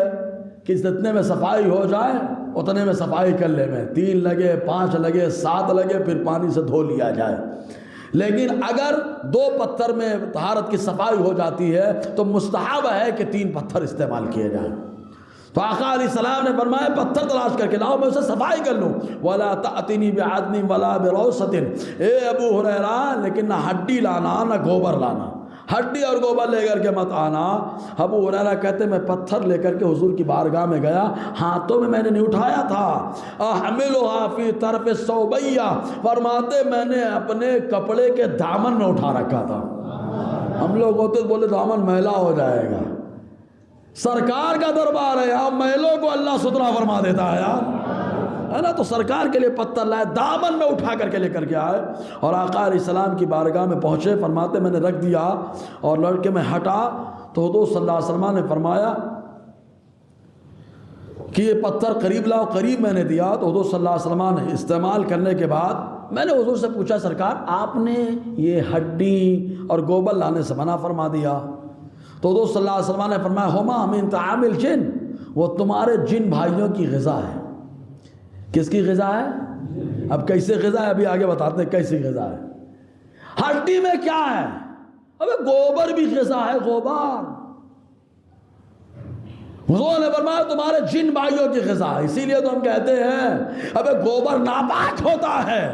کہ جتنے میں صفائی ہو جائے اتنے میں صفائی کر لے، میں 3 لگے 5 لگے 7 لگے پھر پانی سے دھو لیا جائے۔ لیکن اگر 2 پتھر میں طہارت کی صفائی ہو جاتی ہے تو مستحب ہے کہ 3 پتھر استعمال کیے جائیں۔ تو آقا علیہ السلام نے فرمایا پتھر تلاش کر کے لاؤ میں اسے صفائی کر لوں۔ وَلَا تَأْتِنِي بِعَظْمٍ وَلَا بِرَوْثَةٍ، اے ابو ہریرہ لیکن نہ ہڈی لانا نہ گوبر لانا، ہڈی اور گوبر لے کر کے مت آنا۔ ابو ہریرہ کہتے میں پتھر لے کر کے حضور کی بارگاہ میں گیا، ہاتھوں میں نے نہیں اٹھایا تھا، احملها فی طرف ثوبیہ، فرماتے میں نے اپنے کپڑے کے دامن میں اٹھا رکھا تھا۔ ہم لوگ ہوتے بولے دامن میلا ہو جائے گا، سرکار کا دربار ہے، آپ میلوں کو اللہ ستھرا فرما دیتا ہے یار، ہے نا؟ تو سرکار کے لیے پتھر لائے، دامن میں اٹھا کر کے لے کر کے آئے اور آقا علیہ السلام کی بارگاہ میں پہنچے۔ فرماتے میں نے رکھ دیا اور لڑکے میں ہٹا تو حضور صلی اللہ علیہ وسلم نے فرمایا کہ یہ پتھر قریب لاؤ، قریب میں نے دیا تو حضور صلی اللہ علیہ وسلم نے استعمال کرنے کے بعد میں نے حضور سے پوچھا سرکار آپ نے یہ ہڈی اور گوبر لانے سے منع فرما دیا؟ تو حضور صلی اللہ علیہ وسلم نے فرمایا ہما من طعام الجن، وہ تمہارے جن بھائیوں کی غذا ہے۔ کس کی غذا ہے؟ اب کیسے غذا ہے ابھی آگے بتاتے ہیں کیسی غذا ہے۔ ہڈی میں کیا ہے؟ ابے گوبر بھی غذا ہے، گوبر۔ حضور نے فرمایا تمہارے جن بھائیوں کی غذا ہے، اسی لیے تو ہم کہتے ہیں ابے گوبر ناپاک ہوتا ہے،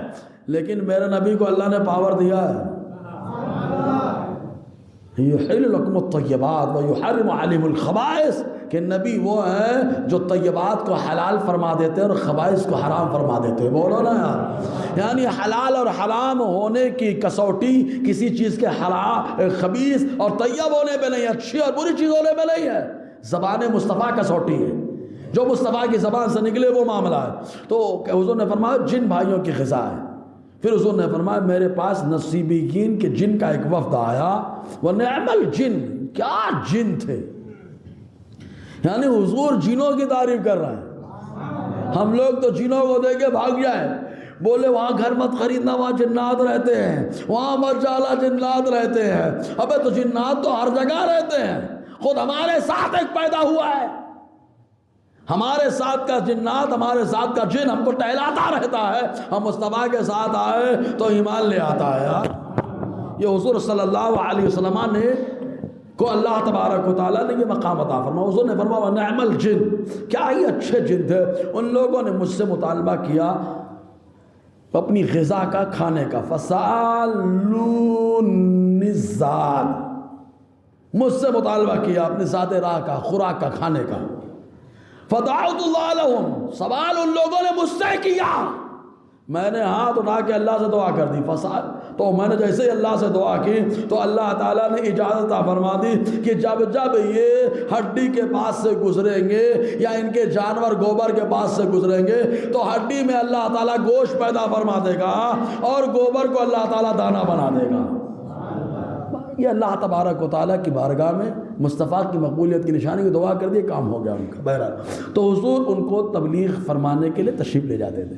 لیکن میرے نبی کو اللہ نے پاور دیا ہے، یحل لکم الطیبات ویحرم علیہم الخبائث، کہ نبی وہ ہیں جو طیبات کو حلال فرما دیتے ہیں اور خبائث کو حرام فرما دیتے ہیں۔ بولو نا یار، یعنی حلال اور حرام ہونے کی کسوٹی کسی چیز کے خبیث اور طیب ہونے پہ نہیں ہے، اچھی اور بری چیز ہونے پہ نہیں ہے، زبان مصطفیٰ کسوٹی ہے، جو مصطفیٰ کی زبان سے نکلے وہ معاملہ ہے۔ تو حضور نے فرمایا جن بھائیوں کی غذا ہے۔ پھر حضور نے فرمایا میرے پاس نصیبین کے جن کا ایک وفد آیا، وہ نعم الجن، کیا جن تھے، یعنی حضور جنوں کی تعریف کر رہے ہیں۔ ہم لوگ تو جنوں کو دیکھ کے بھاگ جائیں، بولے وہاں گھر مت خریدنا وہاں جنات رہتے ہیں، وہاں مت جانا جنات رہتے ہیں۔ ابے تو جنات تو ہر جگہ رہتے ہیں، خود ہمارے ساتھ ایک پیدا ہوا ہے، ہمارے ساتھ کا جنات، ہمارے ساتھ کا جن ہم کو ٹہلاتا رہتا ہے، ہم مصطفیٰ کے ساتھ آئے تو ایمان لے آتا ہے یار۔ یہ حضور صلی اللہ علیہ وسلم نے کو اللہ تبارک و تعالیٰ نے یہ مقام عطا فرمایا۔ حضور نے فرمایا نعم الجن، کیا ہی اچھے جن تھے۔ ان لوگوں نے مجھ سے مطالبہ کیا اپنی غذا کا، کھانے کا، فسالون الزاد، مجھ سے مطالبہ کیا اپنی ذات راہ کا، خوراک کا، کھانے کا۔ فدعوت اللہ لہم، سوال ان لوگوں نے مجھ سے کیا، میں نے ہاتھ اٹھا کے اللہ سے دعا کر دی، فسال، تو میں نے جیسے ہی اللہ سے دعا کی تو اللہ تعالیٰ نے اجازت فرما دی کہ جب جب یہ ہڈی کے پاس سے گزریں گے یا ان کے جانور گوبر کے پاس سے گزریں گے تو ہڈی میں اللہ تعالیٰ گوشت پیدا فرما دے گا اور گوبر کو اللہ تعالیٰ دانہ بنا دے گا۔ یہ اللہ تبارک و تعالیٰ کی بارگاہ میں مصطفیٰ کی مقبولیت کی نشانی کی دعا کر دی، کام ہو گیا ان کا۔ بہرحال تو حضور ان کو تبلیغ فرمانے کے لیے تشریف لے جاتے تھے،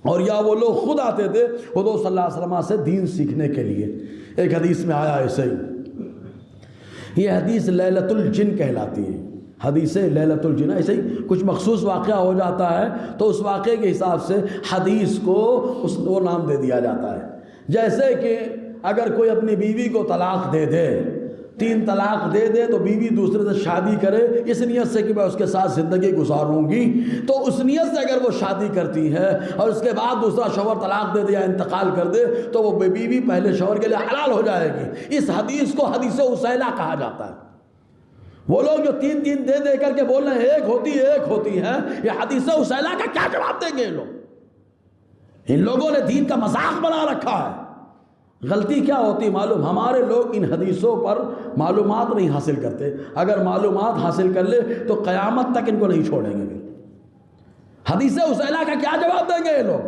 اور یا وہ لوگ خود آتے تھے حضور صلی اللہ علیہ وسلم سے دین سیکھنے کے لیے۔ ایک حدیث میں آیا ایسے ہی، یہ حدیث لیلۃ الجن کہلاتی ہے، حدیث لیلۃ الجن۔ ایسے ہی کچھ مخصوص واقعہ ہو جاتا ہے تو اس واقعے کے حساب سے حدیث کو وہ نام دے دیا جاتا ہے۔ جیسے کہ اگر کوئی اپنی بیوی کو طلاق دے دے، 3 طلاق دے دے، تو بیوی دوسرے سے شادی کرے اس نیت سے کہ میں اس کے ساتھ زندگی گزاروں گی، تو اس نیت سے اگر وہ شادی کرتی ہے اور اس کے بعد دوسرا شوہر طلاق دے دے یا انتقال کر دے تو وہ بیوی پہلے شوہر کے لیے حلال ہو جائے گی۔ اس حدیث کو حدیث اسیلہ کہا جاتا ہے۔ وہ لوگ جو 3 دے دے کر کے بول رہے ہیں ایک ہوتی ہے، یہ حدیث اسیلہ کا کیا جواب دیں گے یہ لوگ؟ ان لوگوں نے دین کا مذاق بنا رکھا ہے۔ غلطی کیا ہوتی معلوم؟ ہمارے لوگ ان حدیثوں پر معلومات نہیں حاصل کرتے، اگر معلومات حاصل کر لے تو قیامت تک ان کو نہیں چھوڑیں گے۔ حدیث اسیلہ کا کیا جواب دیں گے یہ لوگ؟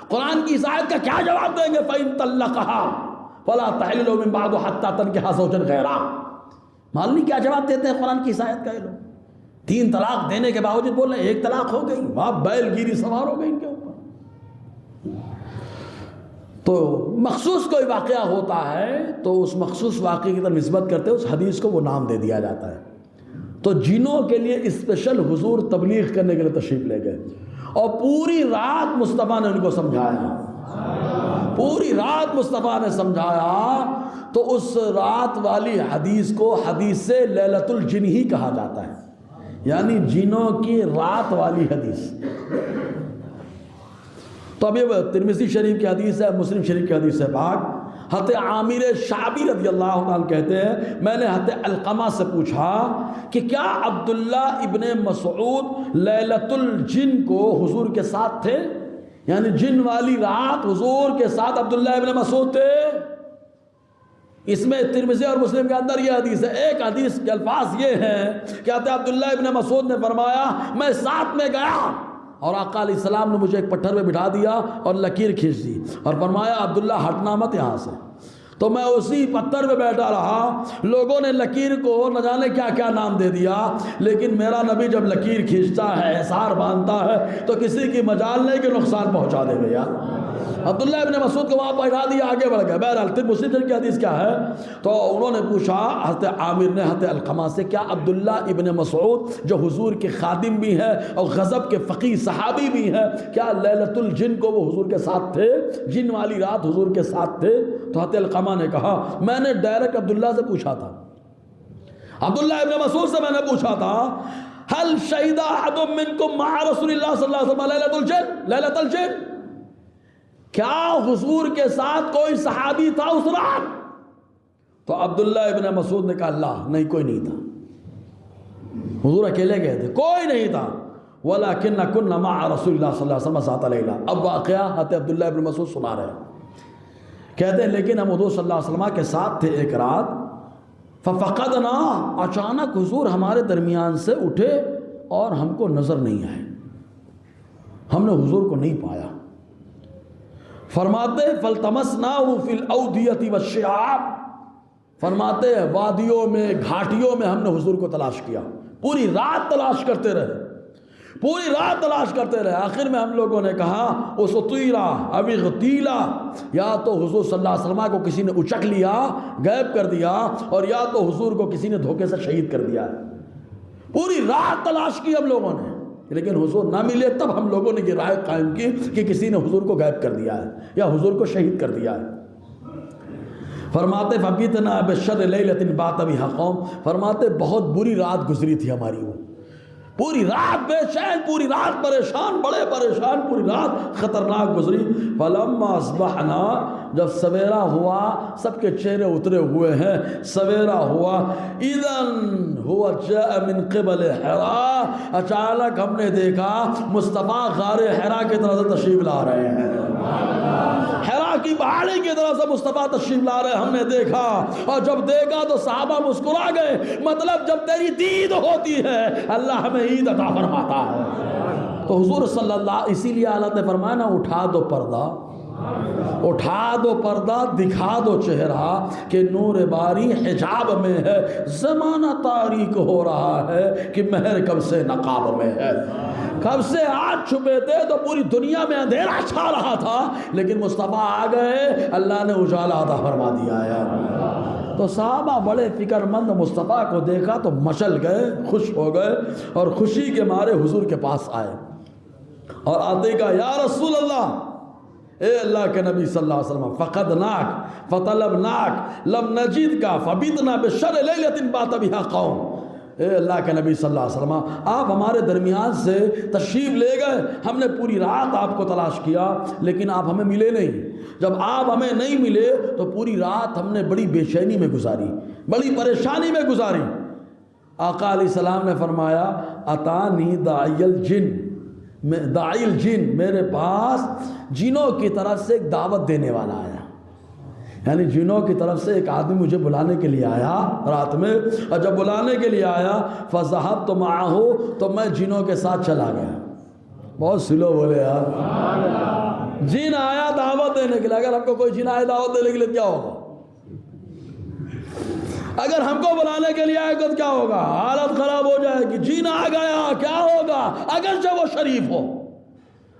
قرآن کی اس آیت کا کیا جواب دیں گے؟ فَإِن طَلَّقَهَا فَلَا تَحِلُّ لَهُ مِن بَعْدُ حَتَّى تَنكِحَ زَوْجًا غَيْرَهُ۔ معلوم نہیں کیا جواب دیتے ہیں قرآن کی اس آیت کا یہ لوگ؟ 3 طلاق دینے کے باوجود بول رہے ہیں 1 طلاق ہو گئی، باپ بیل گیری سوار ہو گئی ان کے اوپر۔ تو مخصوص کوئی واقعہ ہوتا ہے تو اس مخصوص واقعے کی طرف نسبت کرتے اس حدیث کو وہ نام دے دیا جاتا ہے۔ تو جنوں کے لیے اسپیشل حضور تبلیغ کرنے کے لیے تشریف لے گئے اور پوری رات مصطفیٰ نے ان کو سمجھایا، پوری رات مصطفیٰ نے سمجھایا۔ تو اس رات والی حدیث کو حدیث لیلۃ الجن ہی کہا جاتا ہے، یعنی جنوں کی رات والی حدیث۔ تو اب یہ ترمذی شریف کی حدیث ہے، مسلم شریف کی حدیث ہے پاک۔ حضرت عامر شعبی رضی اللہ عنہ کہتے ہیں میں نے حضرت علقمہ سے پوچھا کہ کیا عبداللہ ابن مسعود لیلۃ الجن کو حضور کے ساتھ تھے؟ یعنی جن والی رات حضور کے ساتھ عبداللہ ابن مسعود تھے۔ اس میں ترمذی اور مسلم کے اندر یہ حدیث ہے۔ ایک حدیث کے الفاظ یہ ہیں کہ حضرت عبداللہ ابن مسعود نے فرمایا میں ساتھ میں گیا اور آقا علیہ السلام نے مجھے ایک پتھر پہ بٹھا دیا اور لکیر کھینچ دی اور فرمایا عبداللہ ہٹنا مت یہاں سے۔ تو میں اسی پتھر پہ بیٹھا رہا، لوگوں نے لکیر کو نہ جانے کیا کیا نام دے دیا، لیکن میرا نبی جب لکیر کھینچتا ہے، احسار باندھتا ہے تو کسی کی مجال نہیں کہ نقصان پہنچا دے گا یار۔ عبداللہ ابن مسعود کو وہاں بیٹھا دیا، آگے بڑھ گئے۔ بہرحال پھر مسلم کی حدیث کیا ہے؟ تو انہوں نے پوچھا حضرت عامر نے حضرت علقمہ سے کیا عبداللہ ابن مسعود جو حضور کے خادم بھی ہے اور غضب کے فقیہ صحابی بھی ہے، کیا لیلۃ الجن کو وہ حضور کے ساتھ تھے، جن والی رات حضور کے ساتھ تھے؟ تو حضرت علقمہ نے کہا میں نے ڈائریکٹ عبداللہ سے پوچھا تھا، عبداللہ ابن مسعود سے میں نے پوچھا تھا هل شهد احد منكم مع رسول اللہ صلی اللہ علیہ وسلم لیلۃ الجن؟ کیا حضور کے ساتھ کوئی صحابی تھا اس رات؟ تو عبداللہ ابن مسعود نے کہا اللہ نہیں، کوئی نہیں تھا، حضور اکیلے گئے تھے، کوئی نہیں تھا۔ وَلَكِنَّ كُنَّ مَعَ رَسُولِ اللَّهِ صلی اللہ علیہ وسلم ذات لیلہ۔ اب واقعہ حضرت عبداللہ ابن مسعود سنا رہے ہیں، کہتے ہیں لیکن ہم حضور صلی اللہ علیہ وسلم کے ساتھ تھے ایک رات، فَفَقَدْنَا، اچانک حضور ہمارے درمیان سے اٹھے اور ہم کو نظر نہیں آئے، ہم نے حضور کو نہیں پایا۔ فرماتے فَالْتَمَسْنَاهُ فِي الْأَوْدِيَةِ وَالشِّعَابِ، فرماتے وادیوں میں گھاٹیوں میں ہم نے حضور کو تلاش کیا، پوری رات تلاش کرتے رہے، پوری رات تلاش کرتے رہے۔ آخر میں ہم لوگوں نے کہا اُسْطِیرَ أَوْ اغْتِیلَ، یا تو حضور صلی اللہ علیہ وسلم کو کسی نے اچک لیا، غائب کر دیا، اور یا تو حضور کو کسی نے دھوکے سے شہید کر دیا۔ پوری رات تلاش کی ہم لوگوں نے، لیکن حضور نہ ملے۔ تب ہم لوگوں نے یہ رائے قائم کی کہ کسی نے حضور کو غائب کر دیا ہے یا حضور کو شہید کر دیا ہے۔ فرماتے فَبِتْنَا بِالشَّرِّ لَيْلَةٍ بَاتَ بِهَا قَوْمٌ، فرماتے بہت بری رات گزری تھی ہماری، وہ پوری رات بے چین، پوری رات پریشان، بڑے پریشان، پوری رات خطرناک گزری۔ فَلَمَّا أَصْبَحْنَا، جب سویرا ہوا، سب کے چہرے اترے ہوئے ہیں، سویرا ہوا، اِذًا هُوَ جَاءَ مِن قِبَلِ حِرَا، اچانک ہم نے دیکھا مصطفیٰ غار حرا کی طرف سے تشریف لا رہے ہیں، حرا کی پہاڑی کی طرف سے مصطفیٰ تشریف لا رہے ہم نے دیکھا، اور جب دیکھا تو صحابہ مسکرا گئے۔ مطلب جب تیری دید ہوتی ہے اللہ ہمیں عید عطا فرماتا ہے۔ تو حضور صلی اللہ، اسی لیے اللہ نے فرمایا نا اٹھا دو پردہ، اٹھا دو پردہ، دکھا دو چہرہ کہ نور باری حجاب میں ہے، زمانہ تاریک ہو رہا ہے کہ مہر کب سے نقاب میں ہے۔ کب سے آج چھپے تھے تو پوری دنیا میں اندھیرا چھا رہا تھا، لیکن مصطفیٰ آ گئے، اللہ نے اجالا عطا فرما دیا ہے۔ تو صحابہ بڑے فکر مند مصطفیٰ کو دیکھا تو مچل گئے، خوش ہو گئے اور خوشی کے مارے حضور کے پاس آئے اور آتے کہا یا رسول اللہ، اے اللہ کے نبی صلی اللہ علیہ وسلم، فقدناک فطلبناک لم نجدک فبتنا بشر لیلۃ بات بها قوم، اے اللہ کے نبی صلی اللہ علیہ وسلم، آپ ہمارے درمیان سے تشریف لے گئے، ہم نے پوری رات آپ کو تلاش کیا لیکن آپ ہمیں ملے نہیں، جب آپ ہمیں نہیں ملے تو پوری رات ہم نے بڑی بے چینی میں گزاری، بڑی پریشانی میں گزاری۔ آقا علیہ السلام نے فرمایا اتانی داعی الجن، داعی الجن، میرے پاس جنوں کی طرف سے ایک دعوت دینے والا آیا، یعنی جنوں کی طرف سے ایک آدمی مجھے بلانے کے لیے آیا رات میں، اور جب بلانے کے لیے آیا فذهبت معه، تو میں جنوں کے ساتھ چلا گیا۔ بہت سلو بولے یار، جن آیا دعوت دینے کے لیے، اگر ہم کو کوئی جن آیا دعوت دینے کے لیے کیا ہوگا؟ اگر ہم کو بلانے کے لیے آئے تو کیا ہوگا؟ حالت خراب ہو جائے گی، جن آ گیا کیا ہوگا؟ اگرچہ وہ شریف ہو،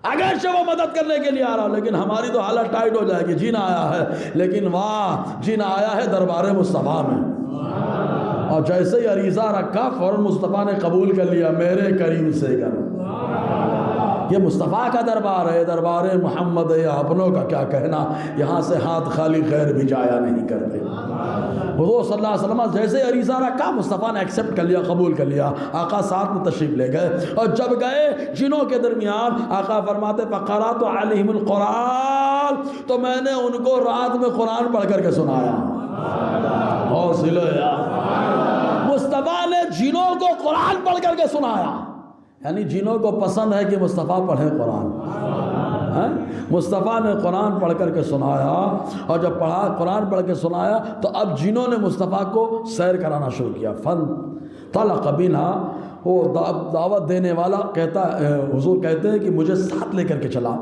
اگرچہ وہ مدد کرنے کے لیے آ رہا ہو، لیکن ہماری تو حالت ٹائٹ ہو جائے گی، جن آیا ہے، لیکن واہ جن آیا ہے دربار مصطفیٰ میں، اور جیسے ہی عریضہ رکھا فوراً مصطفیٰ نے قبول کر لیا، میرے کریم سے کر۔ یہ مصطفیٰ کا دربار ہے، دربار محمد ہے، اپنوں کا کیا کہنا، یہاں سے ہاتھ خالی خیر بھی جایا نہیں کرتے۔ حضور صلی اللہ علیہ وسلم جیسے عریضہ رکھا مصطفیٰ نے ایکسیپٹ کر لیا، قبول کر لیا، آقا ساتھ میں تشریف لے گئے، اور جب گئے جنوں کے درمیان آقا فرماتے فقرأت علیہم القرآن، تو میں نے ان کو رات میں قرآن پڑھ کر کے سنایا۔ حوصلہ یار، مصطفیٰ نے جنوں کو قرآن پڑھ کر کے سنایا، یعنی جنوں کو پسند ہے کہ مصطفیٰ پڑھے قرآن، مصطفیٰ نے قرآن پڑھ کر کے سنایا، اور جب قرآن پڑھ کے سنایا تو اب جنوں نے مصطفیٰ کو سیر کرانا شروع کیا۔ فانطلق بنا، وہ دعوت دینے والا کہتا، حضور کہتے ہیں کہ مجھے ساتھ لے کر کے چلا،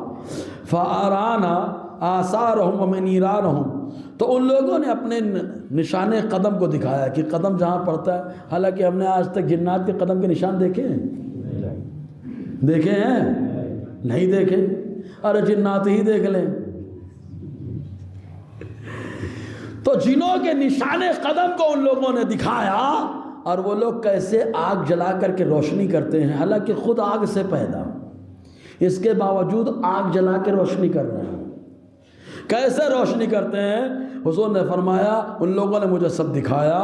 فارانا آثارہم ومن نیرانہم، تو ان لوگوں نے اپنے نشان قدم کو دکھایا کہ قدم جہاں پڑتا ہے، حالانکہ ہم نے آج تک جنات کے قدم کے نشان دیکھے ہیں؟ دیکھے ہیں؟ نہیں دیکھے؟ ارے جنات ہی دیکھ لیں۔ تو جنوں کے نشان قدم کو ان لوگوں نے دکھایا، اور وہ لوگ کیسے آگ جلا کر کے روشنی کرتے ہیں، حالانکہ خود آگ سے پیدا، اس کے باوجود آگ جلا کے روشنی کر رہے ہیں۔ کیسے روشنی کرتے ہیں؟ حضور نے فرمایا ان لوگوں نے مجھے سب دکھایا،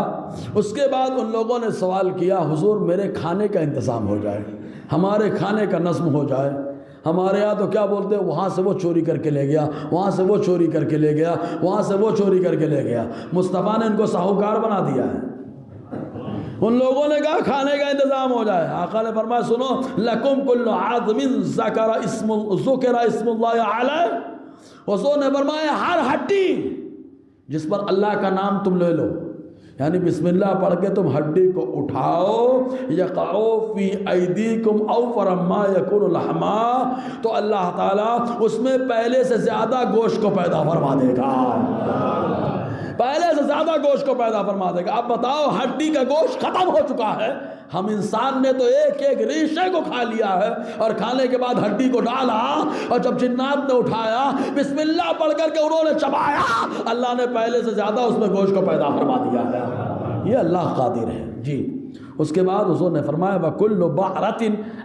اس کے بعد ان لوگوں نے سوال کیا حضور میرے کھانے کا انتظام ہو جائے، ہمارے کھانے کا نظم ہو جائے۔ ہمارے ہاں تو کیا بولتے ہیں، وہاں سے وہ چوری کر کے لے گیا، وہاں سے وہ چوری کر کے لے گیا، وہاں سے وہ چوری کر کے لے گیا۔ مصطفیٰ نے ان کو ساہوکار بنا دیا ہے۔ ان لوگوں نے کہا کھانے کا انتظام ہو جائے، آقا نے فرمایا سنو، لکم کل عظم ذکر اسم اللہ علیہ، حضور نے فرمایا ہر ہڈی جس پر اللہ کا نام تم لے لو، یعنی بسم اللہ پڑھ کے تم ہڈی کو اٹھاؤ، یقعو فی ایدیکم اوفر ما یکون لحما، تو اللہ تعالیٰ اس میں پہلے سے زیادہ گوشت کو پیدا فرما دے گا، پہلے سے زیادہ گوشت کو پیدا فرما دے گا۔ اب بتاؤ ہڈی کا گوشت ختم ہو چکا ہے، ہم انسان نے تو ایک ایک ریشے کو کھا لیا ہے، اور کھانے کے بعد ہڈی کو ڈالا، اور جب جنات نے اٹھایا بسم اللہ پڑھ کر کے انہوں نے چبایا، اللہ نے پہلے سے زیادہ اس میں گوشت کو پیدا فرما دیا ہے۔ یہ اللہ قادر ہے جی۔ اس کے بعد حضور نے فرمایا وَكُلُّ بَعْرَةٍ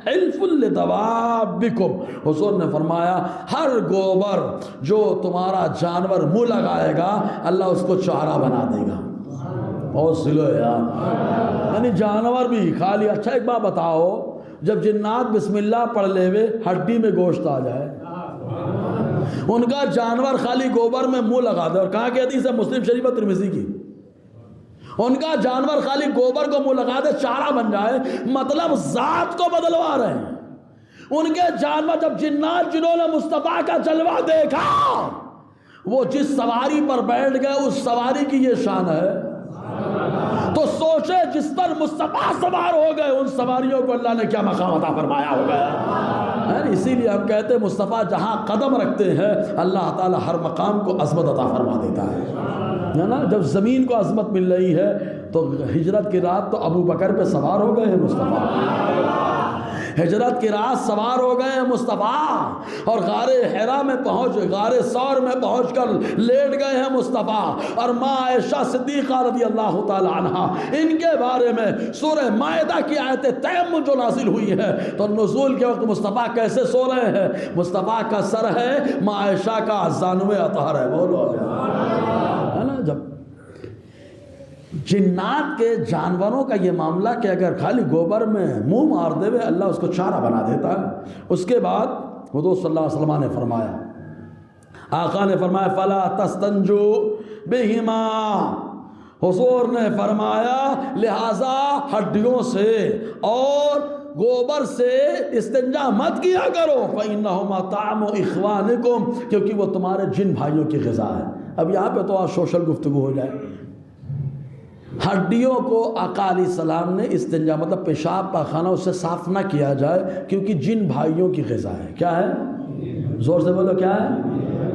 عِلْفٌ لِدَوَابِكُمْ، حضور نے فرمایا ہر گوبر جو تمہارا جانور منہ لگائے گا اللہ اس کو چارہ بنا دے گا۔ بہت سلو یار، یعنی جانور بھی کھا لیا۔ اچھا ایک بات بتاؤ، جب جنات بسم اللہ پڑھ لے ہوئے ہڈی میں گوشت آ جائے، ان کا جانور خالی گوبر میں منہ لگا دے، اور کہاں کی حدیث ہے؟ مسلم شریف اور ترمذی کی، ان کا جانور خالی گوبر کو منہ لگا دے چارہ بن جائے، مطلب ذات کو بدلوا رہے ہیں۔ ان کے جانور جب جنات جنہوں نے مصطفیٰ کا جلوہ دیکھا، وہ جس سواری پر بیٹھ گئے اس سواری کی یہ شان ہے، تو سوچے جس پر مصطفیٰ سوار ہو گئے ان سواریوں کو اللہ نے کیا مقام عطا فرمایا ہوگا۔ اسی لیے ہم کہتے ہیں مصطفیٰ جہاں قدم رکھتے ہیں اللہ تعالیٰ ہر مقام کو عظمت عطا فرما دیتا ہے نا۔ جب زمین کو عظمت مل رہی ہے تو ہجرت کی رات تو ابو بکر پہ سوار ہو گئے ہیں مصطفیٰ، ہجرت کی رات سوار ہو گئے ہیں مصطفیٰ اور غار حرا میں غار ثور میں پہنچ کر لیٹ گئے ہیں مصطفیٰ، اور ماں عائشہ صدیقہ رضی اللہ تعالی عنہ ان کے بارے میں سورہ مائدہ کی آیت تیمم جو نازل ہوئی ہے، تو نزول کے وقت مصطفیٰ کیسے سو رہے ہیں؟ مصطفیٰ کا سر ہے، ماں عائشہ کا زانوِ اطہر ہے، بولو ہے نا۔ جب جنات کے جانوروں کا یہ معاملہ کہ اگر خالی گوبر میں منہ مار دے ہوئے اللہ اس کو چارہ بنا دیتا ہے۔ اس کے بعد حضور صلی اللہ علیہ وسلم نے فرمایا، آقا نے فرمایا فَلَا تَسْتَنْجُوا بِهِمَا، حضور نے فرمایا لہٰذا ہڈیوں سے اور گوبر سے استنجا مت کیا کرو، فَإِنَّهُمَا طَعْمُ إِخْوَانِكُمْ، کیونکہ وہ تمہارے جن بھائیوں کی غذا ہے۔ اب یہاں پہ تو آج سوشل گفتگو ہو جائے۔ ہڈیوں کو آقا علیہ السلام نے استنجا مطلب پیشاب پاخانہ اس سے صاف نہ کیا جائے، کیونکہ جن بھائیوں کی غذا ہے۔ کیا ہے؟ زور سے بولو، کیا ہے؟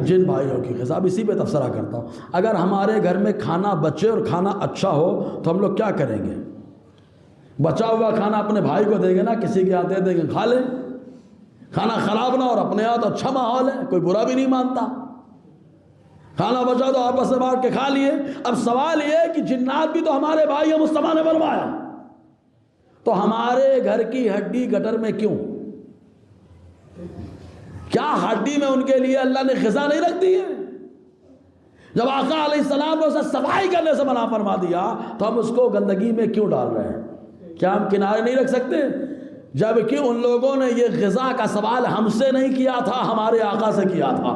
جن بھائیوں کی غذا۔ اب اسی پہ تبصرہ کرتا ہوں، اگر ہمارے گھر میں کھانا بچے اور کھانا اچھا ہو تو ہم لوگ کیا کریں گے؟ بچا ہوا کھانا اپنے بھائی کو دیں گے نا، کسی کے ہاتھ دے دیں گے، کھا لیں۔ کھانا خراب نہ اور اپنے ہاتھ اچھا ماحول ہے، کوئی برا بھی نہیں مانتا، کھانا بچا تو آپس میں بانٹ کے کھا لیے۔ اب سوال یہ ہے کہ جنات بھی تو ہمارے بھائی ہیں، مصطفیٰ نے فرمایا، تو ہمارے گھر کی ہڈی گٹر میں کیوں؟ کیا ہڈی میں ان کے لیے اللہ نے غذا نہیں رکھ دی ہے؟ جب آقا علیہ السلام نے اسے صفائی کرنے سے منع فرما دیا تو ہم اس کو گندگی میں کیوں ڈال رہے ہیں؟ کیا ہم کنارے نہیں رکھ سکتے؟ جبکہ ان لوگوں نے یہ غذا کا سوال ہم سے نہیں کیا تھا، ہمارے آقا سے کیا تھا۔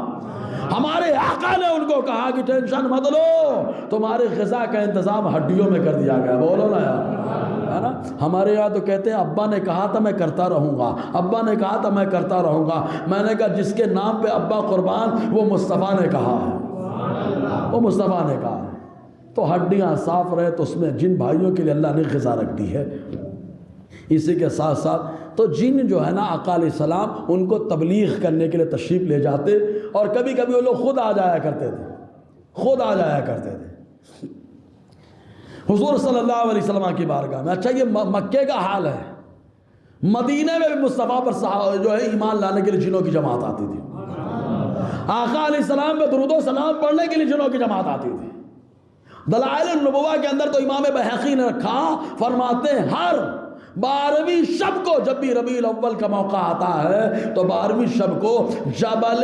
ہمارے آقا نے ان کو کہا کہ ٹینشن مت لو، تمہارے غذا کا انتظام ہڈیوں میں کر دیا گیا۔ بولو نا یار، ہے نا۔ ہمارے یہاں تو کہتے ہیں ابا نے کہا تھا میں کرتا رہوں گا، ابا نے کہا تھا میں کرتا رہوں گا۔ میں نے کہا جس کے نام پہ ابا قربان، وہ مصطفیٰ نے کہا ہے، وہ مصطفیٰ نے کہا ہے۔ تو ہڈیاں صاف رہے تو اس میں جن بھائیوں کے لیے اللہ نے غذا رکھ دی ہے۔ اسی کے ساتھ ساتھ تو جن جو ہے نا آقا علیہ السلام ان کو تبلیغ کرنے کے لیے تشریف لے جاتے، اور کبھی کبھی وہ لوگ خود آ جایا کرتے تھے، خود آ جایا کرتے تھے حضور صلی اللہ علیہ وسلم کی بارگاہ میں۔ اچھا یہ مکے کا حال ہے، مدینے میں بھی مصطفیٰ پر جو ہے ایمان لانے کے لیے جنوں کی جماعت آتی تھی۔ آقا علیہ السلام پہ درود و سلام پڑھنے کے لیے جنوں کی جماعت آتی تھی۔ دلائل النبوہ کے اندر تو امام بہقی نے رکھا، فرماتے ہیں ہر 12ویں شب کو جب بھی ربیع الاول کا موقع آتا ہے تو 12ویں شب کو جبل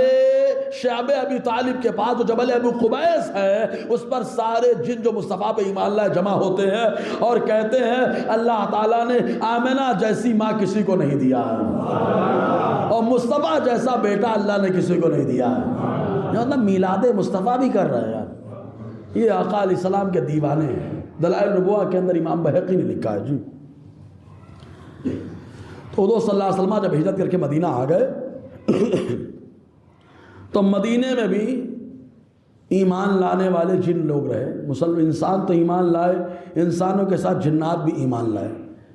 شعب ابی طالب کے پاس جو جبل ابو قبیس ہے اس پر سارے جن جو مصطفیٰ پہ ایمان لائے جمع ہوتے ہیں اور کہتے ہیں اللہ تعالیٰ نے آمنہ جیسی ماں کسی کو نہیں دیا ہے اور مصطفیٰ جیسا بیٹا اللہ نے کسی کو نہیں دیا ہے۔ مطلب میلاد مصطفیٰ بھی کر رہے ہیں یار، یہ آقا علیہ السلام کے دیوانے ہیں۔ دلائل النبوہ کے اندر امام بہقی نے لکھا ہے جی۔ تو حضور صلی اللہ علیہ وسلم جب ہجرت کر کے مدینہ آ گئے تو مدینے میں بھی ایمان لانے والے جن لوگ رہے۔ مسلم انسان تو ایمان لائے، انسانوں کے ساتھ جنات بھی ایمان لائے۔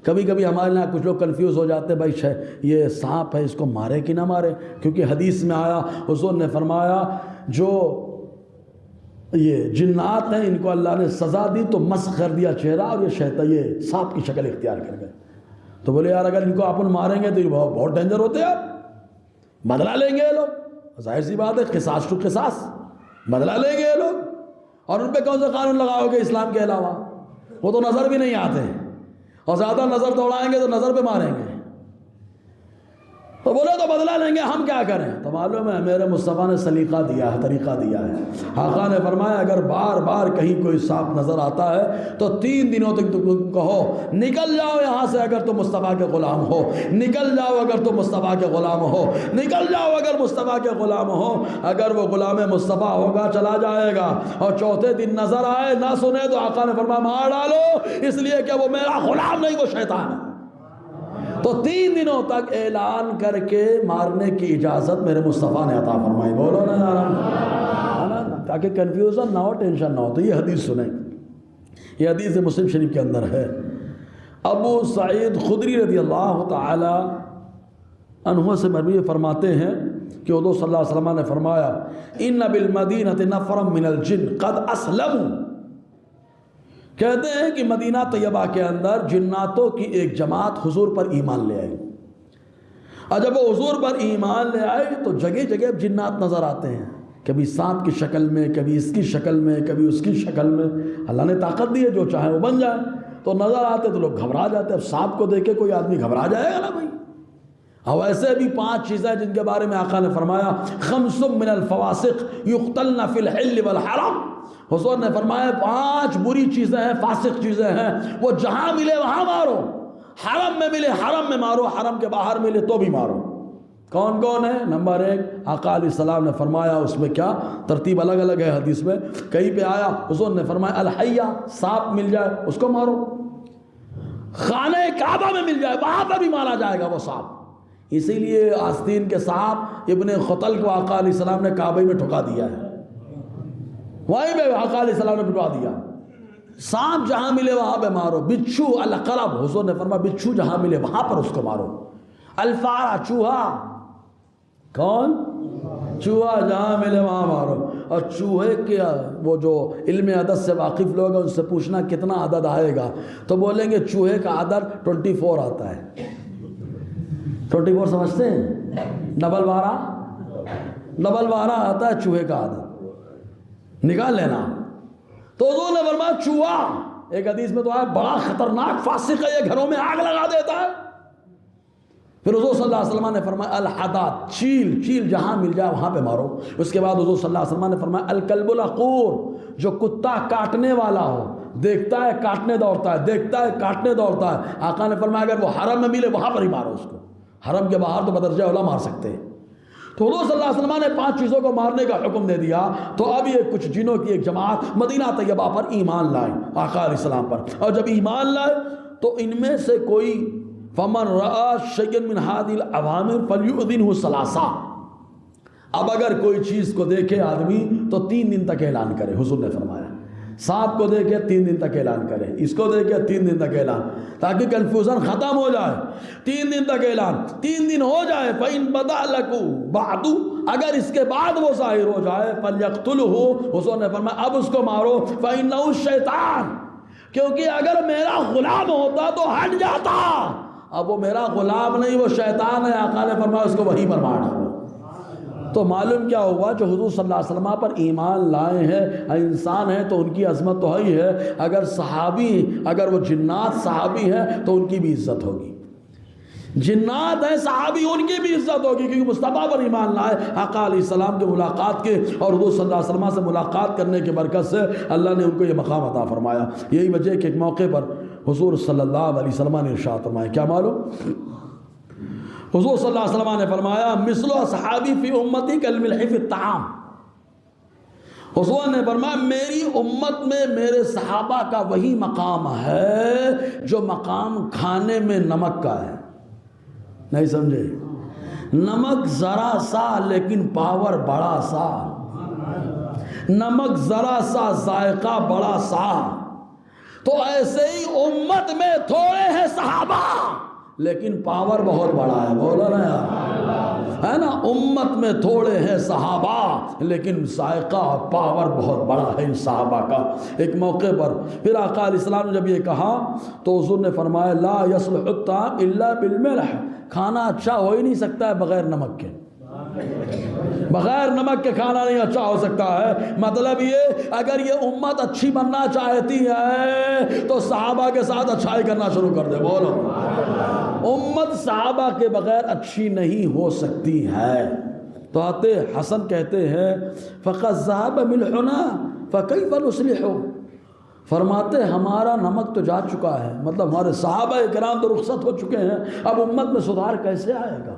کبھی کبھی ہمارے یہاں کچھ لوگ کنفیوز ہو جاتے ہیں بھائی یہ سانپ ہے اس کو مارے کہ نہ مارے، کیونکہ حدیث میں آیا حضور نے فرمایا جو یہ جنات ہیں ان کو اللہ نے سزا دی تو مسخ کر دیا چہرہ اور یہ سانپ کی شکل اختیار کر گئے۔ تو بولے یار اگر ان کو اپن ماریں گے تو یہ بہت ڈینجر ہوتے ہیں، بدلہ لیں گے یہ لوگ، ظاہر سی بات ہے قصاص ٹو قصاص، بدلہ لیں گے یہ لوگ، اور ان پہ کون سا قانون لگاؤ گے اسلام کے علاوہ؟ وہ تو نظر بھی نہیں آتے اور زیادہ نظر دوڑائیں گے تو نظر پہ ماریں گے، تو بولے تو بدلہ لیں گے، ہم کیا کریں؟ تو معلوم ہے میرے مصطفیٰ نے سلیقہ دیا ہے، طریقہ دیا ہے۔ آقا نے فرمایا اگر بار بار کہیں کوئی سانپ نظر آتا ہے تو 3 دنوں تک تم کہو نکل جاؤ یہاں سے اگر تم مصطفیٰ کے غلام ہو، نکل جاؤ اگر تم مصطفیٰ کے غلام ہو، نکل جاؤ اگر مصطفیٰ کے غلام ہو۔ اگر وہ غلام مصطفیٰ ہوگا چلا جائے گا، اور چوتھے دن نظر آئے نہ سنے تو آقا نے فرمایا مار ڈالو، اس لیے کہ وہ میرا غلام نہیں، وہ شیطان ہے۔ تو 3 دنوں تک اعلان کر کے مارنے کی اجازت میرے مصطفیٰ نے عطا فرمائی۔ بولو نا یار، تاکہ کنفیوژن نہ ہو، ٹینشن نہ ہو۔ تو یہ حدیث سنیں، یہ حدیث مسلم شریف کے اندر ہے۔ ابو سعید خدری رضی اللہ تعالی عنہ سے مروی فرماتے ہیں کہ حضور صلی اللہ علیہ وسلم نے فرمایا ان بالمدینۃ نفرا من الجن قد اسلموا، کہتے ہیں کہ مدینہ طیبہ کے اندر جناتوں کی ایک جماعت حضور پر ایمان لے آئی۔ اور جب وہ حضور پر ایمان لے آئے تو جگہ جگہ جنات نظر آتے ہیں، کبھی سانپ کی شکل میں، کبھی اس کی شکل میں، کبھی اس کی شکل میں۔ اللہ نے طاقت دی ہے، جو چاہے وہ بن جائے، تو نظر آتے تو لوگ گھبرا جاتے۔ اب سانپ کو دیکھ کے کوئی آدمی گھبرا جائے گا نا بھائی؟ اور ایسے بھی 5 چیزیں جن کے بارے میں آقا نے فرمایا خمس من الفواسق یقتلن فی الحل والحرم۔ حضور نے فرمایا 5 بری چیزیں ہیں، فاسق چیزیں ہیں، وہ جہاں ملے وہاں مارو، حرم میں ملے حرم میں مارو، حرم کے باہر ملے تو بھی مارو۔ کون کون ہے؟ نمبر 1 آقا علیہ السلام نے فرمایا، اس میں کیا ترتیب الگ الگ ہے حدیث میں، کہیں پہ آیا حضور نے فرمایا الحیہ، سانپ مل جائے اس کو مارو، خانہ کعبہ میں مل جائے وہاں پر بھی مارا جائے گا وہ سانپ۔ اسی لیے آستین کے سانپ ابن خطل کو آقا علیہ السلام نے کعبے میں ٹھکا دیا ہے، وہیں پہ آقا علیہ السلام نے ٹھکا دیا۔ سانپ جہاں ملے وہاں پہ مارو۔ بچھو القرب، حضور نے فرمایا بچھو جہاں ملے وہاں پر اس کو مارو۔ الفارہ، چوہا، کون؟ چوہا جہاں ملے وہاں مارو۔ اور چوہے کے وہ جو علم عدد سے واقف لوگ ہیں ان سے پوچھنا کتنا عدد آئے گا، تو بولیں گے چوہے کا عدد 24 آتا ہے۔ 24 سمجھتے ہیں؟ ڈبل 12 آتا ہے چوہے کا عدد، نکال لینا۔ تو حضور نے فرمایا چوہا، ایک حدیث میں تو آیا بڑا خطرناک فاسق ہے، یہ گھروں میں آگ لگا دیتا ہے۔ پھر حضور صلی اللہ علیہ وسلم نے فرمایا الحداد، چیل جہاں مل جائے وہاں پہ مارو۔ اس کے بعد حضور صلی اللہ علیہ وسلم نے فرمایا الکلب العقور، جو کتا کاٹنے والا ہو، دیکھتا ہے کاٹنے دوڑتا ہے، دیکھتا ہے کاٹنے دوڑتا ہے۔ آقا نے فرمایا اگر وہ حرم میں ملے وہاں پر ہی مارو اس کو، حرم کے باہر تو بدرجہ اولا مار سکتے ہیں۔ تو حضور صلی اللہ علیہ وسلم نے 5 چیزوں کو مارنے کا حکم دے دیا۔ تو اب یہ کچھ جنوں کی ایک جماعت مدینہ طیبہ پر ایمان لائے، آقا علیہ السلام پر، اور جب ایمان لائے تو ان میں سے کوئی فمن رأى شيئا من هذه الأوامر فليؤذنه ثلاثا، اب اگر کوئی چیز کو دیکھے آدمی تو 3 دن تک اعلان کرے۔ حضور نے فرمایا سانپ کو دیکھے 3 دن تک اعلان کرے، اس کو دیکھے 3 دن تک اعلان، تاکہ کنفیوژن ختم ہو جائے۔ 3 دن تک اعلان، 3 دن ہو جائے فَإِن بَدَأَ لَكُمْ بَعْدُ، اگر اس کے بعد وہ ظاہر ہو جائے فَلْيَقْتُلْهُ، حضور نے فرمایا اب اس کو مارو، فَإِنَّهُ الشَّيْطَانُ، کیونکہ اگر میرا غلام ہوتا تو ہٹ جاتا، اب وہ میرا غلام نہیں، وہ شیطان ہے۔ آقا نے فرمایا اس کو وہیں پر مار ڈالو۔ تو معلوم کیا ہوا، جو حضور صلی اللہ علیہ وسلم پر ایمان لائے ہیں انسان ہیں تو ان کی عظمت تو ہی ہے، اگر صحابی، اگر وہ جنات صحابی ہیں تو ان کی بھی عزت ہوگی۔ جنات ہیں صحابی، ان کی بھی عزت ہوگی، کیونکہ مصطفیٰ پر ایمان لائے، آقا علیہ السلام کی ملاقات کے اور حضور صلی اللہ علیہ وسلم سے ملاقات کرنے کی برکت سے اللہ نے ان کو یہ مقام عطا فرمایا۔ یہی وجہ کہ ایک موقع پر حضور صلی اللہ علیہ وسلم نے ارشاد فرمایا، کیا معلوم؟ حضور صلی اللہ علیہ وسلم نے فرمایا مثل اصحابی فی امتی کالملح فی الطعام، حضور نے فرمایا میری امت میں میرے صحابہ کا وہی مقام ہے جو مقام کھانے میں نمک کا ہے۔ نہیں سمجھے؟ نمک ذرا سا لیکن پاور بڑا سا، نمک ذرا سا ذائقہ بڑا سا۔ تو ایسے ہی امت میں تھوڑے ہیں صحابہ لیکن پاور بہت بڑا ہے، بولو نا یار، ہے نا؟ امت میں تھوڑے ہیں صحابہ لیکن ذائقہ اور پاور بہت بڑا ہے ان صحابہ کا۔ ایک موقع پر پھر آقا علیہ السلام نے جب یہ کہا تو حضور نے فرمایا لا يصلح الطعام الا بالملح، کھانا اچھا ہو ہی نہیں سکتا ہے بغیر نمک کے، بغیر نمک کے کھانا نہیں اچھا ہو سکتا ہے۔ مطلب یہ اگر یہ امت اچھی بننا چاہتی ہے تو صحابہ کے ساتھ اچھائی کرنا شروع کر دے، بولو۔ امت صحابہ کے بغیر اچھی نہیں ہو سکتی ہے۔ تو آتے حسن کہتے ہیں فَقَدْ ذَهَبَ مِلْحُنَا فَكَيْفَ نُصْلِحُ، فرماتے ہمارا نمک تو جا چکا ہے، مطلب ہمارے صحابہ کرام تو رخصت ہو چکے ہیں، اب امت میں سدھار کیسے آئے گا؟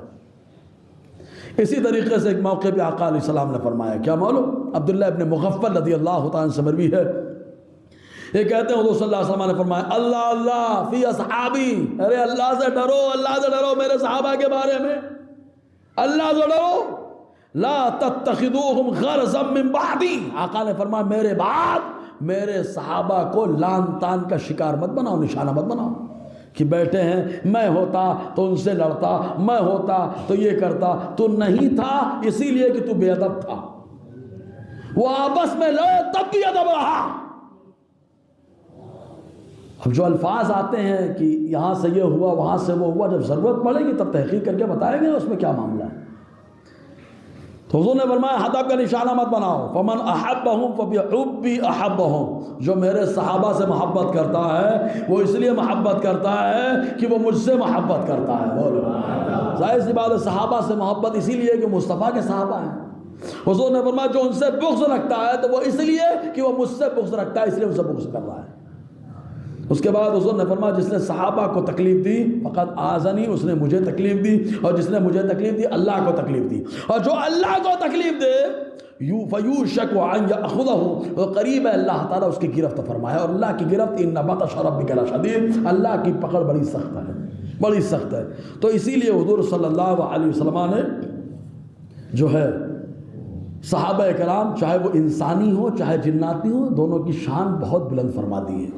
اسی طریقے سے ایک موقع پہ آقا علیہ السلام نے فرمایا، کیا معلوم؟ عبداللہ ابن مغفل رضی اللہ تعالیٰ سے مروی ہے، یہ کہتے ہیں حضور صلی اللہ علیہ وسلم نے فرمایا اللہ اللہ فی اصحابی، ارے اللہ سے ڈرو، اللہ سے ڈرو میرے صحابہ کے بارے میں، اللہ سے ڈرو، لا تتخذوہم غرضا من بعدی، آقا نے فرمایا میرے بعد میرے صحابہ کو لان تان کا شکار مت بناؤ، نشانہ مت بناؤ کہ بیٹھے ہیں میں ہوتا تو ان سے لڑتا، میں ہوتا تو یہ کرتا، تو نہیں تھا اسی لیے کہ تو بے ادب تھا، وہ آپس میں لڑے تب بھی ادب رہا، اب جو الفاظ آتے ہیں کہ یہاں سے یہ ہوا وہاں سے وہ ہوا، جب ضرورت پڑے گی تب تحقیق کر کے بتائیں گے اس میں کیا معاملہ ہے۔ تو حضور نے فرمایا ہدف کا نشانہ مت بناؤ، فمن احبہم فبحبی احبہم، جو میرے صحابہ سے محبت کرتا ہے وہ اس لیے محبت کرتا ہے کہ وہ مجھ سے محبت کرتا ہے۔ بولو ظاہر سی بات ہے، صحابہ سے محبت اسی لیے کہ مصطفیٰ کے صحابہ ہیں۔ حضور نے فرمایا جو ان سے بغض رکھتا ہے تو وہ اس لیے کہ وہ مجھ سے بغض رکھتا ہے، اس لیے ان سے بغض کر رہا ہے۔ اس کے بعد حضور نے فرمایا جس نے صحابہ کو تکلیف دی فقط آذنی، اس نے مجھے تکلیف دی، اور جس نے مجھے تکلیف دی اللہ کو تکلیف دی، اور جو اللہ کو تکلیف دے فَيُوشَكُ أَن يَأْخُذَهُ، وہ قریب ہے اللہ تعالیٰ اس کی گرفت فرمائے، اور اللہ کی گرفت إِنَّ بَطْشَ رَبِّكَ لَشَدِيدٌ، اللہ کی پکڑ بڑی سخت ہے، بڑی سخت ہے۔ تو اسی لیے حضور صلی اللہ علیہ وسلم نے جو ہے صحابہ کرام چاہے وہ انسانی ہو چاہے جناتی ہو، دونوں کی شان بہت بلند فرما دی ہے۔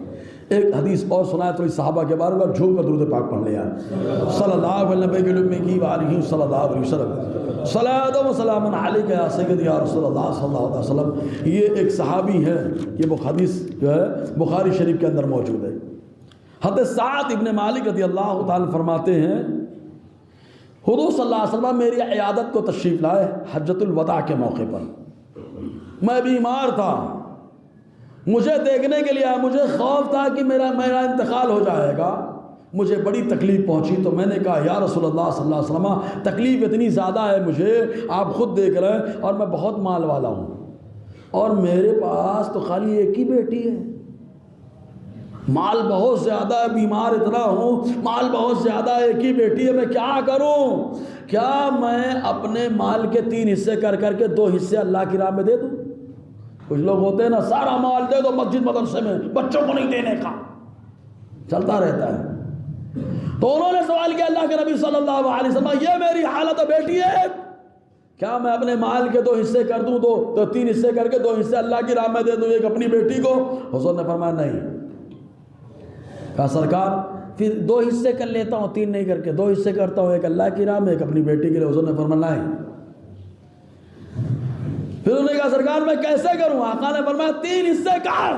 ایک حدیث اور سنایا تو صحابہ کے بارے میں جھوم کر درود پاک پڑھ لیا صلی اللہ علیہ وآلہ صلی اللہ علیہ وسلم، صلاۃ و سلام علیک یا سیدی یا رسول اللہ صلی اللہ علیہ وسلم۔ یہ ایک صحابی ہے، یہ حدیث جو ہے بخاری شریف کے اندر موجود ہے۔ حضرت سعد ابن مالک رضی اللہ تعالی فرماتے ہیں حضور صلی اللہ علیہ وسلم میری عیادت کو تشریف لائے حجۃ الوداع کے موقع پر، میں بیمار تھا، مجھے دیکھنے کے لیے آیا، مجھے خوف تھا کہ میرا انتقال ہو جائے گا، مجھے بڑی تکلیف پہنچی، تو میں نے کہا یا رسول اللہ صلی اللہ علیہ وسلم تکلیف اتنی زیادہ ہے مجھے، آپ خود دیکھ رہے ہیں، اور میں بہت مال والا ہوں، اور میرے پاس تو خالی ایک ہی بیٹی ہے، مال بہت زیادہ ہے، بیمار اتنا ہوں، مال بہت زیادہ ہے، ایک ہی بیٹی ہے، میں کیا کروں؟ کیا میں اپنے مال کے 3 حصے کر کر کے 2 حصے اللہ کی راہ میں دے دوں؟ کچھ لوگ ہوتے ہیں نا سارا مال دے دو مسجد مدرسے میں، بچوں کو نہیں دینے کا، چلتا رہتا ہے۔ تو انہوں نے سوال کیا اللہ کے نبی صلی اللہ علیہ وسلم یہ میری حالت بیٹی ہے، کیا میں اپنے مال کے 2 حصے کر دوں تو 3 حصے کر کے 2 حصے اللہ کی راہ میں دے دوں، ایک اپنی بیٹی کو؟ حضور نے فرمایا نہیں۔ کہا سرکار پھر 2 حصے کر لیتا ہوں، 3 نہیں کر کے 2 حصے کرتا ہوں، ایک اللہ کی راہ میں ایک اپنی بیٹی کے لیے۔ حضور نے فرمایا نہیں۔ پھر انہوں نے کہا سرکار میں کیسے کروں؟ آقا نے فرمایا 3 حصے کر،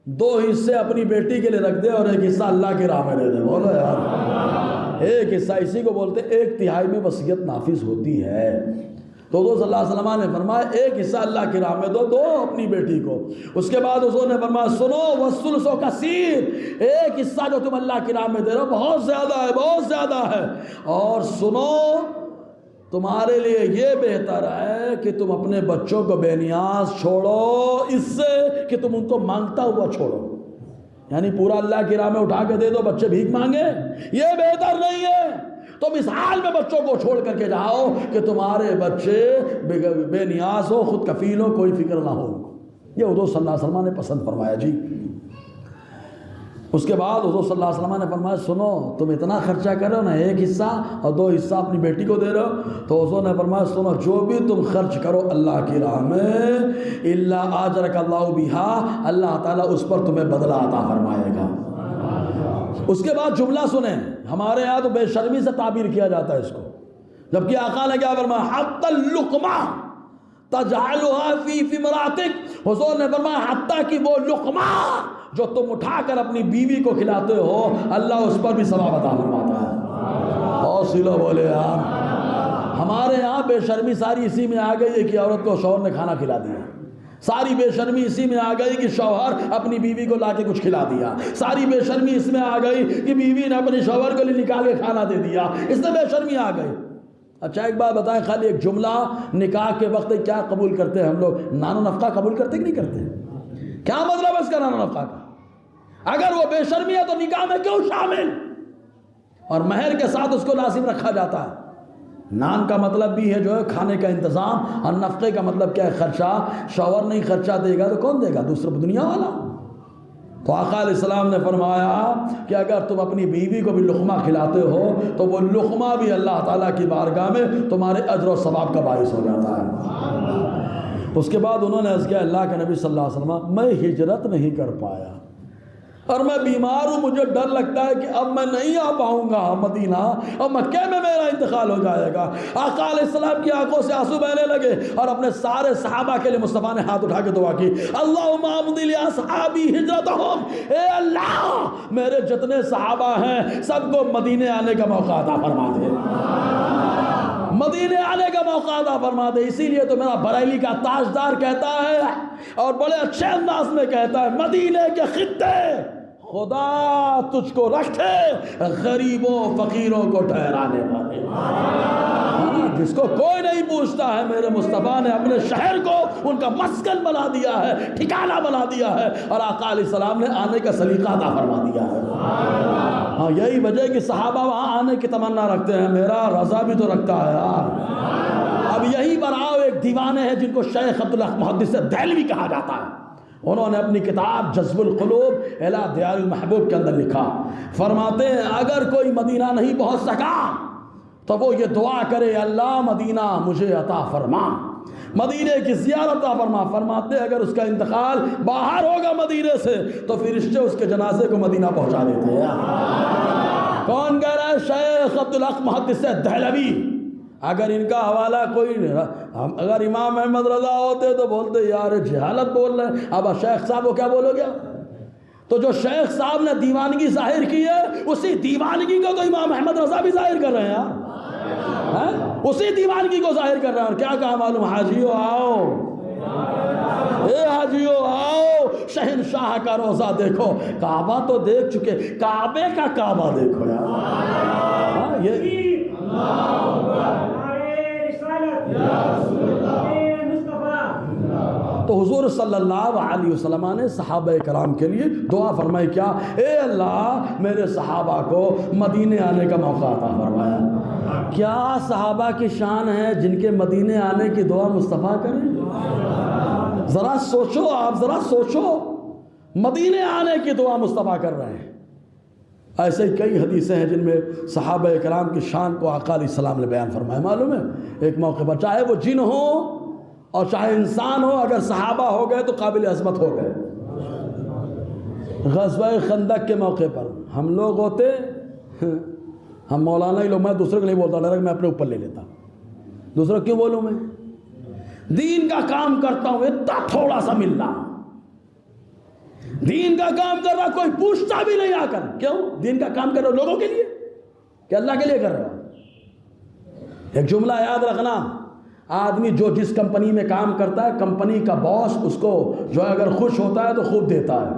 2 حصے اپنی بیٹی کے لیے رکھ دے اور ایک حصہ اللہ کی راہ میں دے دے۔ بولو یار، ایک حصہ اسی کو بولتے 1/3 میں وصیت نافذ ہوتی ہے۔ تو حضور صلی اللہ علیہ وسلم نے فرمایا 1 حصہ اللہ کی راہ میں دو، 2 اپنی بیٹی کو۔ اس کے بعد حضور نے فرمایا سنو والثلث کثیر، 1 حصہ جو تم اللہ کی راہ میں دے رہے ہو بہت زیادہ ہے، بہت زیادہ ہے، اور سنو تمہارے لیے یہ بہتر ہے کہ تم اپنے بچوں کو بے نیاز چھوڑو اس سے کہ تم ان کو مانگتا ہوا چھوڑو، یعنی پورا اللہ کی راہ میں اٹھا کے دے دو بچے بھیک مانگے، یہ بہتر نہیں ہے۔ تم اس حال میں بچوں کو چھوڑ کر کے جاؤ کہ تمہارے بچے بے نیاز ہو، خود کفیل ہو، کوئی فکر نہ ہو۔ یہ حضور صلی اللہ علیہ وسلم نے پسند فرمایا جی۔ اس کے بعد حضور صلی اللہ علیہ وسلم نے فرمایا سنو تم اتنا خرچہ کر رہے ہو نا، 1 حصہ اور 2 حصہ اپنی بیٹی کو دے رہے ہو، تو حضور نے فرمایا سنو جو بھی تم خرچ کرو اللہ کی راہ میں الا اجرک اللہ بہا، اللہ تعالیٰ اس پر تمہیں بدلہ عطا فرمائے گا۔ اس کے بعد جملہ سنیں، ہمارے یہاں تو بے شرمی سے تعبیر کیا جاتا ہے اس کو، جبکہ آقا نے کیا فرمایا حتی اللقمہ تجعلها فی امراتک، حضور نے فرمایا حتیٰ کہ وہ لقمہ جو تم اٹھا کر اپنی بیوی کو کھلاتے ہو اللہ اس پر بھی ثواب عطا فرماتا ہے۔ بہت سی لوگ بولے یار ہمارے یہاں بے شرمی ساری اسی میں آ گئی ہے کہ عورت کو شوہر نے کھانا کھلا دیا، ساری بے شرمی اسی میں آ گئی کہ شوہر اپنی بیوی کو لا کے کچھ کھلا دیا، ساری بے شرمی اس میں آ گئی کہ بیوی نے اپنے شوہر کو نکال کے کھانا دے دیا، اس میں بے شرمی آ گئی۔ اچھا ایک بات بتائیں، خالی ایک جملہ نکاح کے وقت کیا قبول کرتے ہیں ہم لوگ؟ نان و نفقہ قبول کرتے کہ نہیں کرتے؟ کیا مطلب ہے اس کا نان و نفقہ کا؟ اگر وہ بے شرمی ہے تو نکاح میں کیوں شامل؟ اور مہر کے ساتھ اس کو لازم رکھا جاتا ہے۔ نان کا مطلب بھی ہے جو ہے کھانے کا انتظام، اور نفقے کا مطلب کیا ہے؟ خرچہ۔ شوہر نہیں خرچہ دے گا تو کون دے گا؟ دوسرا دنیا والا۔ تو آقا علیہ السلام نے فرمایا کہ اگر تم اپنی بیوی کو بھی لقمہ کھلاتے ہو تو وہ لقمہ بھی اللہ تعالیٰ کی بارگاہ میں تمہارے اجر و ثواب کا باعث ہو جاتا ہے۔ اس کے بعد انہوں نے عرض کیا اللہ کے نبی صلی اللہ علیہ وسلم میں ہجرت نہیں کر پایا، اور میں بیمار ہوں، مجھے ڈر لگتا ہے کہ اب میں نہیں آ پاؤں گا مدینہ، اور مکے میں میرا انتقال ہو جائے گا۔ آقا علیہ السلام کی آنکھوں سے آنسو بہنے لگے اور اپنے سارے صحابہ کے لیے مصطفیٰ نے ہاتھ اٹھا کے دعا کی، اللہم امضی لاصحابی ہجرتہم، اے اللہ میرے جتنے صحابہ ہیں سب کو مدینے آنے کا موقع عطا فرما دے، مدینے آنے کا موقع عطا فرما دے۔ اسی لیے تو میرا بریلی کا تاجدار کہتا ہے اور بڑے اچھے انداز میں کہتا ہے، مدینے کے خطے خدا تجھ کو رکھے غریبوں فقیروں کو ٹھہرانے والے، جس کو کوئی نہیں پوچھتا ہے میرے مصطفیٰ نے اپنے شہر کو ان کا مسکن بنا دیا ہے، ٹھکانہ بنا دیا ہے، اور آقا علیہ السلام نے آنے کا سلیقہ عطا فرما دیا ہے۔ ہاں یہی وجہ کہ صحابہ وہاں آنے کی تمنا رکھتے ہیں، میرا رضا بھی تو رکھتا ہے یار۔ اب یہی پر آؤ، ایک دیوانے ہیں جن کو شیخ عبدالحق محدث دہلوی کہا جاتا ہے، انہوں نے اپنی کتاب جذب القلوب الی دیار المحبوب کے اندر لکھا، فرماتے ہیں اگر کوئی مدینہ نہیں پہنچ سکا تو وہ یہ دعا کرے، اللہ مدینہ مجھے عطا فرما، مدینے کی زیارت عطا فرما۔ فرماتے ہیں اگر اس کا انتقال باہر ہوگا مدینے سے تو فرشتے اس کے جنازے کو مدینہ پہنچا دیتے ہیں۔ کون کہہ رہا ہے؟ شیخ عبدالحق محدث دہلوی۔ اگر ان کا حوالہ کوئی نہیں، اگر امام احمد رضا ہوتے تو بولتے یار جہالت بول رہے ہیں، اب شیخ صاحب کو کیا بولو گے؟ تو جو شیخ صاحب نے دیوانگی ظاہر کی ہے اسی دیوانگی کو تو امام احمد رضا بھی ظاہر کر رہے ہیں یار، اسی دیوانگی کو ظاہر کر رہے ہیں۔ اور کیا کہا معلوم؟ حاجیو آؤ، اے حاجیو آؤ، شہنشاہ کا روزہ دیکھو، کعبہ تو دیکھ چکے، کعبے کا کعبہ دیکھو یار۔ یہ تو حضور صلی اللہ علیہ وسلم نے صحابہ کرام کے لیے دعا فرمائی، کیا؟ اے اللہ میرے صحابہ کو مدینے آنے کا موقع عطا فرمایا۔ کیا صحابہ کی شان ہے جن کے مدینے آنے کی دعا مصطفیٰ کریں؟ ذرا سوچو آپ، ذرا سوچو، مدینے آنے کی دعا مصطفیٰ کر رہے ہیں۔ ایسے کئی حدیثیں ہیں جن میں صحابہ کرام کی شان کو آقا علیہ السلام نے بیان فرمایا۔ معلوم ہے ایک موقع پر چاہے وہ جن ہو اور چاہے انسان ہو، اگر صحابہ ہو گئے تو قابل عظمت ہو گئے۔ غزوہ خندق کے موقع پر ہم لوگ ہوتے، ہم مولانا ہی لوگ، میں دوسرے کو نہیں بولتا، ڈر میں اپنے اوپر لے لیتا، دوسرے کیوں بولوں؟ میں دین کا کام کرتا ہوں، اتنا تھوڑا سا ملنا، دین کا کام کر رہا کوئی پوچھتا بھی نہیں آ کر، کیوں؟ دین کا کام کر رہا لوگوں کے لیے کہ اللہ کے لیے کر رہا۔ ایک جملہ یاد رکھنا، آدمی جو جس کمپنی میں کام کرتا ہے، کمپنی کا باس اس کو جو اگر خوش ہوتا ہے تو خوب دیتا ہے،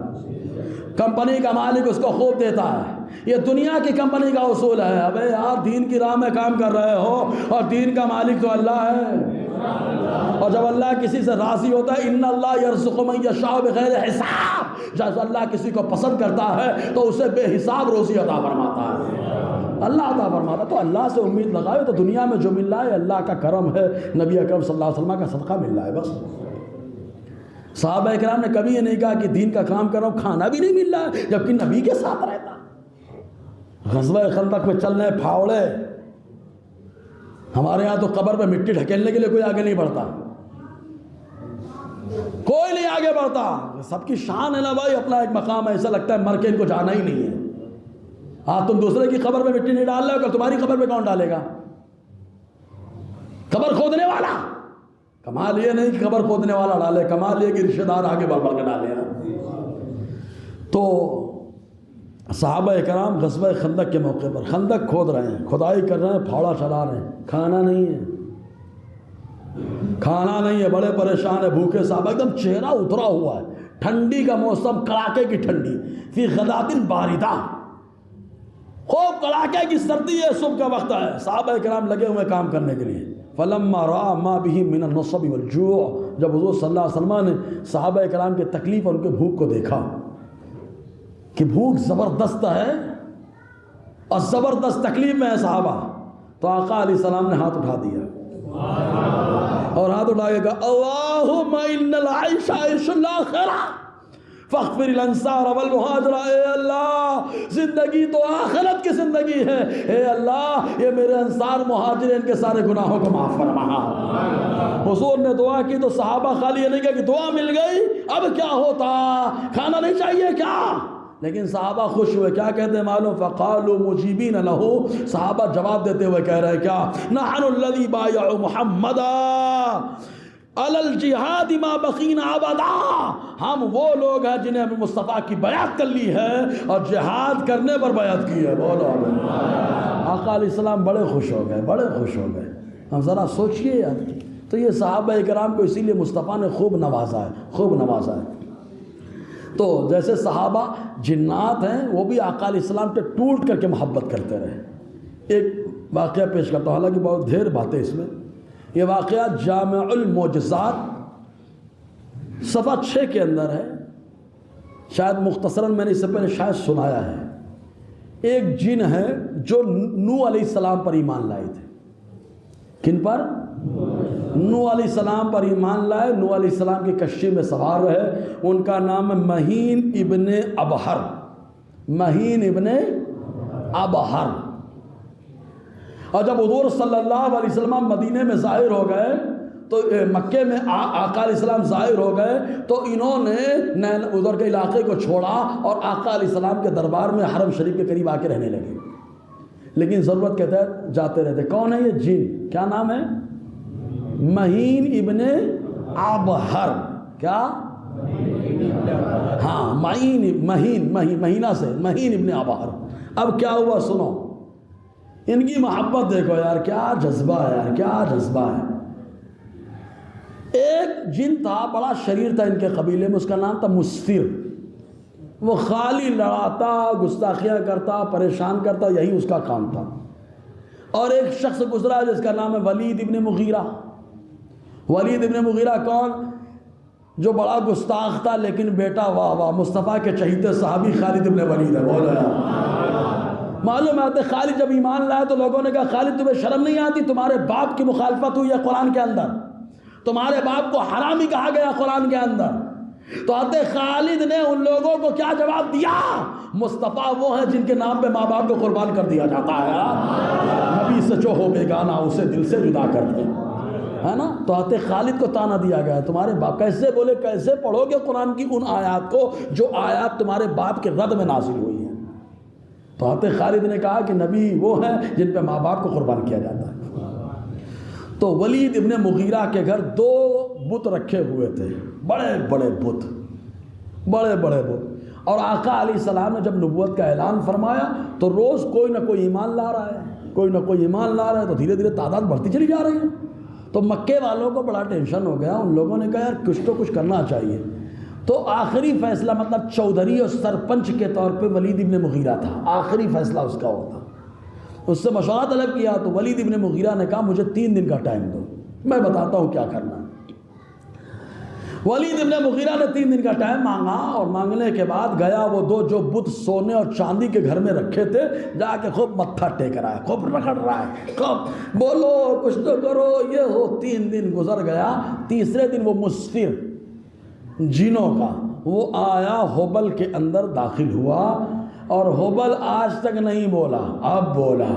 کمپنی کا مالک اس کو خوب دیتا ہے۔ یہ دنیا کی کمپنی کا اصول ہے۔ ابے یار دین کی راہ میں کام کر رہے ہو اور دین کا مالک تو اللہ ہے، اور جب اللہ کسی سے راضی ہوتا ہے، ان اللہ یرزق من یشاء بغیر حساب، جب اللہ کسی کو پسند کرتا ہے تو اسے بے حساب روزی عطا فرماتا ہے، اللہ عطا فرماتا۔ تو اللہ سے امید لگائے تو دنیا میں جو مل رہا ہے اللہ کا کرم ہے، نبی اکرم صلی اللہ علیہ وسلم کا صدقہ مل رہا ہے بس۔ صحابہ کرام نے کبھی یہ نہیں کہا کہ دین کا کام کر رہا ہوں کھانا بھی نہیں مل رہا ہے، جبکہ نبی کے ساتھ رہتا۔ غزوہ خندق میں چل رہے پھاوڑے، ہمارے یہاں تو قبر پہ مٹی ڈھکیلنے کے لیے کوئی آگے نہیں بڑھتا، کوئی نہیں آگے بڑھتا، سب کی شان ہے نا بھائی، اپنا ایک مقام ہے، ایسا لگتا ہے مر کے ان کو جانا ہی نہیں ہے۔ ہاں تم دوسرے کی قبر پہ مٹی نہیں ڈال رہے ہو، تمہاری قبر پہ کون ڈالے گا؟ قبر کھودنے والا۔ کمال یہ نہیں کہ قبر کھودنے والا ڈالے، کمال یہ کہ رشتہ دار آگے بڑھ بڑھ کے ڈالے۔ تو صحابہ کرام غزوہ خندق کے موقع پر خندق کھود رہے ہیں، کھدائی کر رہے ہیں، پھاوڑا چلا رہے ہیں، کھانا نہیں ہے، کھانا نہیں ہے، بڑے پریشان ہے، بھوکے صحابہ، ایک دم چہرہ اترا ہوا ہے، ٹھنڈی کا موسم، کڑاکے کی ٹھنڈی، فی غدات باردہ، خوب کڑاکے کی سردی ہے، صبح کا وقت ہے، صحابہ کرام لگے ہوئے کام کرنے کے لیے۔ فلما رأى ما به من النصب والجوع، جب حضور صلی اللہ علیہ وسلم نے صحابہ کرام کے تکلیف اور ان کے بھوک کو دیکھا کہ بھوک زبردست ہے اور زبردست تکلیف میں ہے صحابہ، تو آقا علیہ السلام نے ہاتھ اٹھا دیا اور ہاتھ اٹھا کے کہا اللہم ان العیش عیش الاخرہ فاغفر الانصار والمہاجر، اے اللہ زندگی تو آخرت کی زندگی ہے، اے اللہ یہ میرے انصار مہاجرین کے سارے گناہوں کو معاف فرما۔ حضور نے دعا کی تو صحابہ خالی یہ نہیں کہا کہ دعا مل گئی اب کیا ہوتا، کھانا نہیں چاہیے کیا؟ لیکن صحابہ خوش ہوئے. کیا کہتے ہیں معلوم؟ فقالوا مجیبین لہو، صحابہ جواب دیتے ہوئے کہہ رہے کیا؟ نحن الذی بایعوا محمدا علی الجہاد ما بقینا ابدا، ہم وہ لوگ ہیں جنہیں مصطفیٰ کی بیعت کر لی ہے اور جہاد کرنے پر بیعت کی ہے. بولو آقا علیہ السلام بڑے خوش ہو گئے، بڑے خوش ہو گئے. ہم ذرا سوچئے یار. تو یہ صحابہ اکرام کو اسی لیے مصطفیٰ نے خوب نوازا ہے، خوب نوازا ہے. تو جیسے صحابہ جنات ہیں، وہ بھی آقا علیہ السلام پہ ٹوٹ کر کے محبت کرتے رہے. ایک واقعہ پیش کرتا ہوں، حالانکہ بہت ڈھیر باتیں اس میں. یہ واقعہ جامع المعجزات صفحہ 6 کے اندر ہے. شاید مختصراً میں نے اس سے پہلے شاید سنایا ہے. ایک جن ہے جو نوح علیہ السلام پر ایمان لائے تھے. کن پر؟ نوح علیہ السلام پر ایمان لائے. نوح علیہ السلام کی کشتی میں سوار رہے. ان کا نام ہے مہین ابن ابہر. مہین ابن ابہر. اور جب حضور صلی اللہ علیہ وسلم مدینے میں ظاہر ہو گئے تو مکے میں آقا علیہ السلام ظاہر ہو گئے تو انہوں نے ادھر کے علاقے کو چھوڑا اور آقا علیہ السلام کے دربار میں حرم شریف کے قریب آ کے رہنے لگے. لیکن ضرورت کے تحت جاتے رہتے. کون ہے یہ جن؟ کیا نام ہے؟ مہین ابن ابہر. کیا؟ ہاں مہین مہینہ سے مہین ابن ابہر. اب کیا ہوا سنو. ان کی محبت دیکھو یار، کیا جذبہ ہے یار، کیا جذبہ ہے. ایک جن تھا بڑا شریر تھا ان کے قبیلے میں، اس کا نام تھا مستر. وہ خالی لڑاتا، گستاخیاں کرتا، پریشان کرتا، یہی اس کا کام تھا. اور ایک شخص گزرا جس کا نام ہے ولید ابن مغیرہ. ولید ابن مغیرہ کون؟ جو بڑا گستاخ تھا لیکن بیٹا واہ واہ مصطفیٰ کے چہیتے صحابی خالد ابن ولید ہے. بولو یار. معلوم ہے خالد جب ایمان لائے تو لوگوں نے کہا خالد تمہیں شرم نہیں آتی؟ تمہارے باپ کی مخالفت ہوئی ہے قرآن کے اندر، تمہارے باپ کو حرامی کہا گیا قرآن کے اندر. تو حضرت خالد نے ان لوگوں کو کیا جواب دیا؟ مصطفیٰ وہ ہیں جن کے نام پہ ماں باپ کو قربان کر دیا جاتا ہے. نبی سے جو ہو بیگانہ اسے دل سے جدا کر دے، ہے نا. تو حضرت خالد کو تانا دیا گیا تمہارے باپ کیسے بولے، کیسے پڑھو گے قرآن کی ان آیات کو جو آیات تمہارے باپ کے رد میں نازل ہوئی ہیں. تو حضرت خالد نے کہا کہ نبی وہ ہیں جن پہ ماں باپ کو قربان کیا جاتا ہے. تو ولید ابن مغیرہ کے گھر 2 بت رکھے ہوئے تھے، بڑے بڑے بت، بڑے بڑے بت. اور آقا علیہ السلام نے جب نبوت کا اعلان فرمایا تو روز کوئی نہ کوئی ایمان لا رہا ہے، کوئی نہ کوئی ایمان لا رہا ہے. تو دھیرے دھیرے تعداد بڑھتی چلی جا رہی ہے. تو مکے والوں کو بڑا ٹینشن ہو گیا. ان لوگوں نے کہا یار کچھ تو کچھ کرنا چاہیے. تو آخری فیصلہ مطلب چودھری اور سرپنچ کے طور پہ ولید ابن مغیرہ تھا. آخری فیصلہ اس کا ہوتا. اس سے مشورہ طلب کیا تو ولید ابن مغیرہ نے کہا مجھے 3 دن کا ٹائم دو، میں بتاتا ہوں کیا کرنا ہے. ولید ابن مغیرہ نے 3 دن کا ٹائم مانگا اور مانگنے کے بعد گیا. وہ 2 جو بت سونے اور چاندی کے گھر میں رکھے تھے جا کے خوب متھا ٹیک رہا ہے، خوب رگڑ رہا ہے، خوب بولو کچھ تو کرو. یہ ہو 3 دن گزر گیا. تیسرے دن وہ مستر جنوں کا وہ آیا، ہوبل کے اندر داخل ہوا اور ہوبل آج تک نہیں بولا، اب بولا.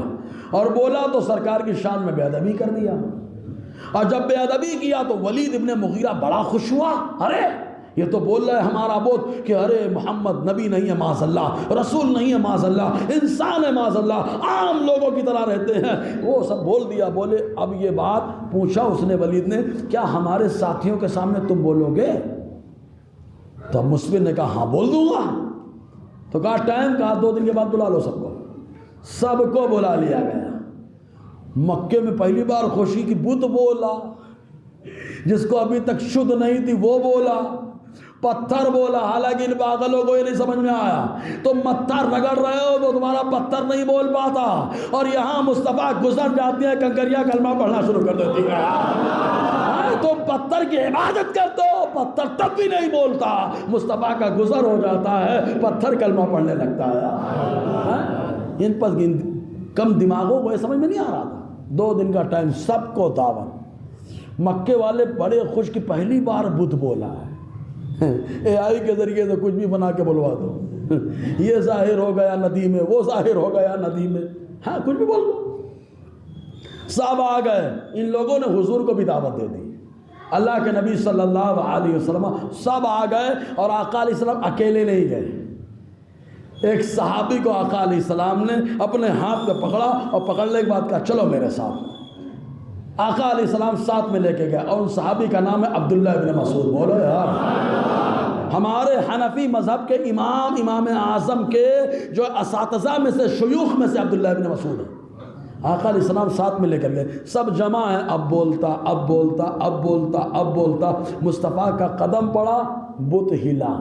اور بولا تو سرکار کی شان میں بے ادبی کر دیا. اور جب بے ادبی کیا تو ولید ابن مغیرہ بڑا خوش ہوا. ارے یہ تو بول رہا ہے ہمارا بت کہ ارے محمد نبی نہیں ہے معاذ اللہ، رسول نہیں ہے معاذ اللہ، انسان ہے معاذ اللہ، عام لوگوں کی طرح رہتے ہیں. وہ سب بول دیا. بولے اب یہ بات پوچھا اس نے ولید نے، کیا ہمارے ساتھیوں کے سامنے تم بولو گے؟ تو مصبر نے کہا ہاں بول دوں گا. تو کہا ٹائم کہا 2 دن کے بعد بلا لو سب کو. سب کو بلا لیا گیا. مکے میں پہلی بار خوشی کی بت بولا، جس کو ابھی تک شدھ نہیں تھی وہ بولا، پتھر بولا. حالانکہ ان پاگلوں کو یہ نہیں سمجھ میں آیا تم پتھر رگڑ رہے ہو تو تمہارا پتھر نہیں بول پاتا. اور یہاں مصطفیٰ گزر جاتی ہیں کنکریاں کلمہ پڑھنا شروع کر دیتی ہیں. تم پتھر کی عبادت کرتے ہو، پتھر تب بھی نہیں بولتا. مصطفیٰ کا گزر ہو جاتا ہے، پتھر کلمہ پڑھنے لگتا ہے. ان پر کم دماغوں کو یہ سمجھ میں نہیں آ رہا تھا. 2 دن کا ٹائم، سب کو دعوت. مکے والے بڑے خوش کی پہلی بار بدھ بولا ہے. اے آئی کے ذریعے سے کچھ بھی بنا کے بلوا دو. یہ ظاہر ہو گیا ندی میں، وہ ظاہر ہو گیا ندی میں، ہاں کچھ بھی بول دو. سب آ گئے. ان لوگوں نے حضور کو بھی دعوت دے دی. اللہ کے نبی صلی اللہ علیہ وسلم سب آ گئے اور آقا علیہ السلام اکیلے نہیں گئے. ایک صحابی کو آقا علیہ السلام نے اپنے ہاتھ پہ پکڑا اور پکڑنے کے بعد کہا چلو میرے ساتھ۔ آقا علیہ السلام ساتھ میں لے کے گئے، اور ان صحابی کا نام ہے عبداللہ ابن مسعود۔ بولو یار، ہمارے حنفی مذہب کے امام اعظم کے جو اساتذہ میں سے، شیوخ میں سے عبداللہ ابن مسعود ہے۔ آقا علیہ السلام ساتھ میں لے کر گئے، سب جمع ہیں، اب بولتا مصطفیٰ کا قدم پڑا، بت ہلا،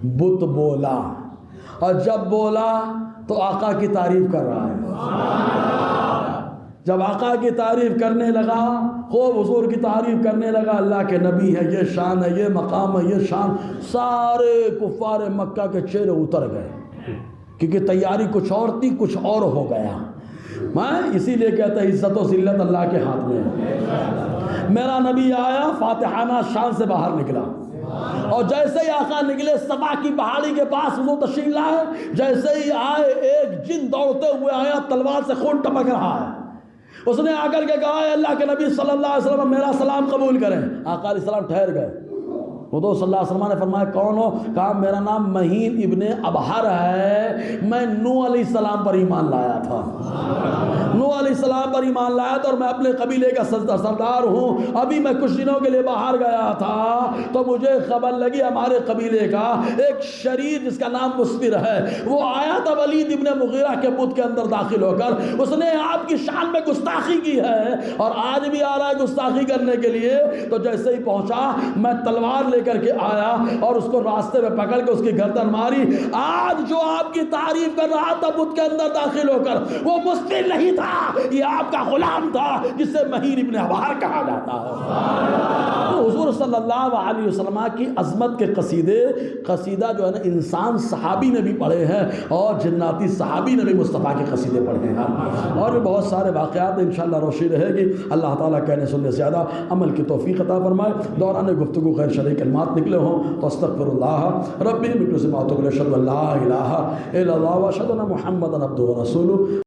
بت بولا، اور جب بولا تو آقا کی تعریف کر رہا ہے۔ جب آقا کی تعریف کرنے لگا، خوب حضور کی تعریف کرنے لگا، اللہ کے نبی ہے، یہ شان ہے، یہ مقام ہے، یہ شان، سارے کفار مکہ کے چہرے اتر گئے، کیونکہ تیاری کچھ اور تھی، کچھ اور ہو گیا۔ میں اسی لیے کہتا ہے عزت و ذلت اللہ کے ہاتھ میں ہے۔ میرا نبی آیا، فاتحانہ شان سے باہر نکلا، اور جیسے ہی آقا نکلے صفا کی پہاڑی کے پاس وہ تشریف لائے، جیسے ہی آئے ایک جن دوڑتے ہوئے آیا، تلوار سے خون ٹپک رہا ہے۔ اس نے آ کر کے کہا اے اللہ کے نبی صلی اللہ علیہ وسلم میرا سلام قبول کریں۔ آقا علیہ السلام ٹھہر گئے۔ حضور صلی اللہ علیہ وسلم نے فرمایا کون ہو؟ کہا میرا نام مہین ابن ابہر ہے، میں نوح علیہ السلام پر ایمان لایا تھا، نوح علیہ السلام پر ایمان لایا تھا، اور میں اپنے قبیلے کا سردار ہوں۔ ابھی میں کچھ دنوں کے لیے باہر گیا تھا تو مجھے خبر لگی ہمارے قبیلے کا ایک شریر جس کا نام مسفر ہے، وہ آیا تھا ولید ابن مغیرہ کے بت کے اندر داخل ہو کر، اس نے آپ کی شان میں گستاخی کی ہے، اور آج بھی آ رہا ہے گستاخی کرنے کے لیے۔ تو جیسے ہی پہنچا، میں تلوار لے کر کے آیا اور اس کو راستے میں پکڑ کے اس کی گردن ماری۔ آج جو آپ کی تعریف کر رہا تھا بت کے اندر داخل ہو کر، وہ مسفر نہیں تھا، یہ آپ کا غلام تھا جسے مہین ابن ابہر کہا جاتا ہے۔ تو حضور صلی اللہ علیہ وسلم کی عظمت کے قصیدہ جو ہے نا، انسان صحابی نے بھی پڑھے ہیں اور جناتی صحابی نے بھی مصطفیٰ کے قصیدے پڑھے ہیں، اور بھی بہت سارے واقعات انشاءاللہ روشنی رہے گی۔ اللہ تعالیٰ کہنے سننے سے زیادہ عمل کی توفیق عطا فرمائے۔ دوران گفتگو غیر شرعی کلمات نکلے ہوں تو استغفر اللہ ربی من کل ما اشهد ان لا الہ الا اللہ واشهد ان محمدا عبدہ ورسولہ۔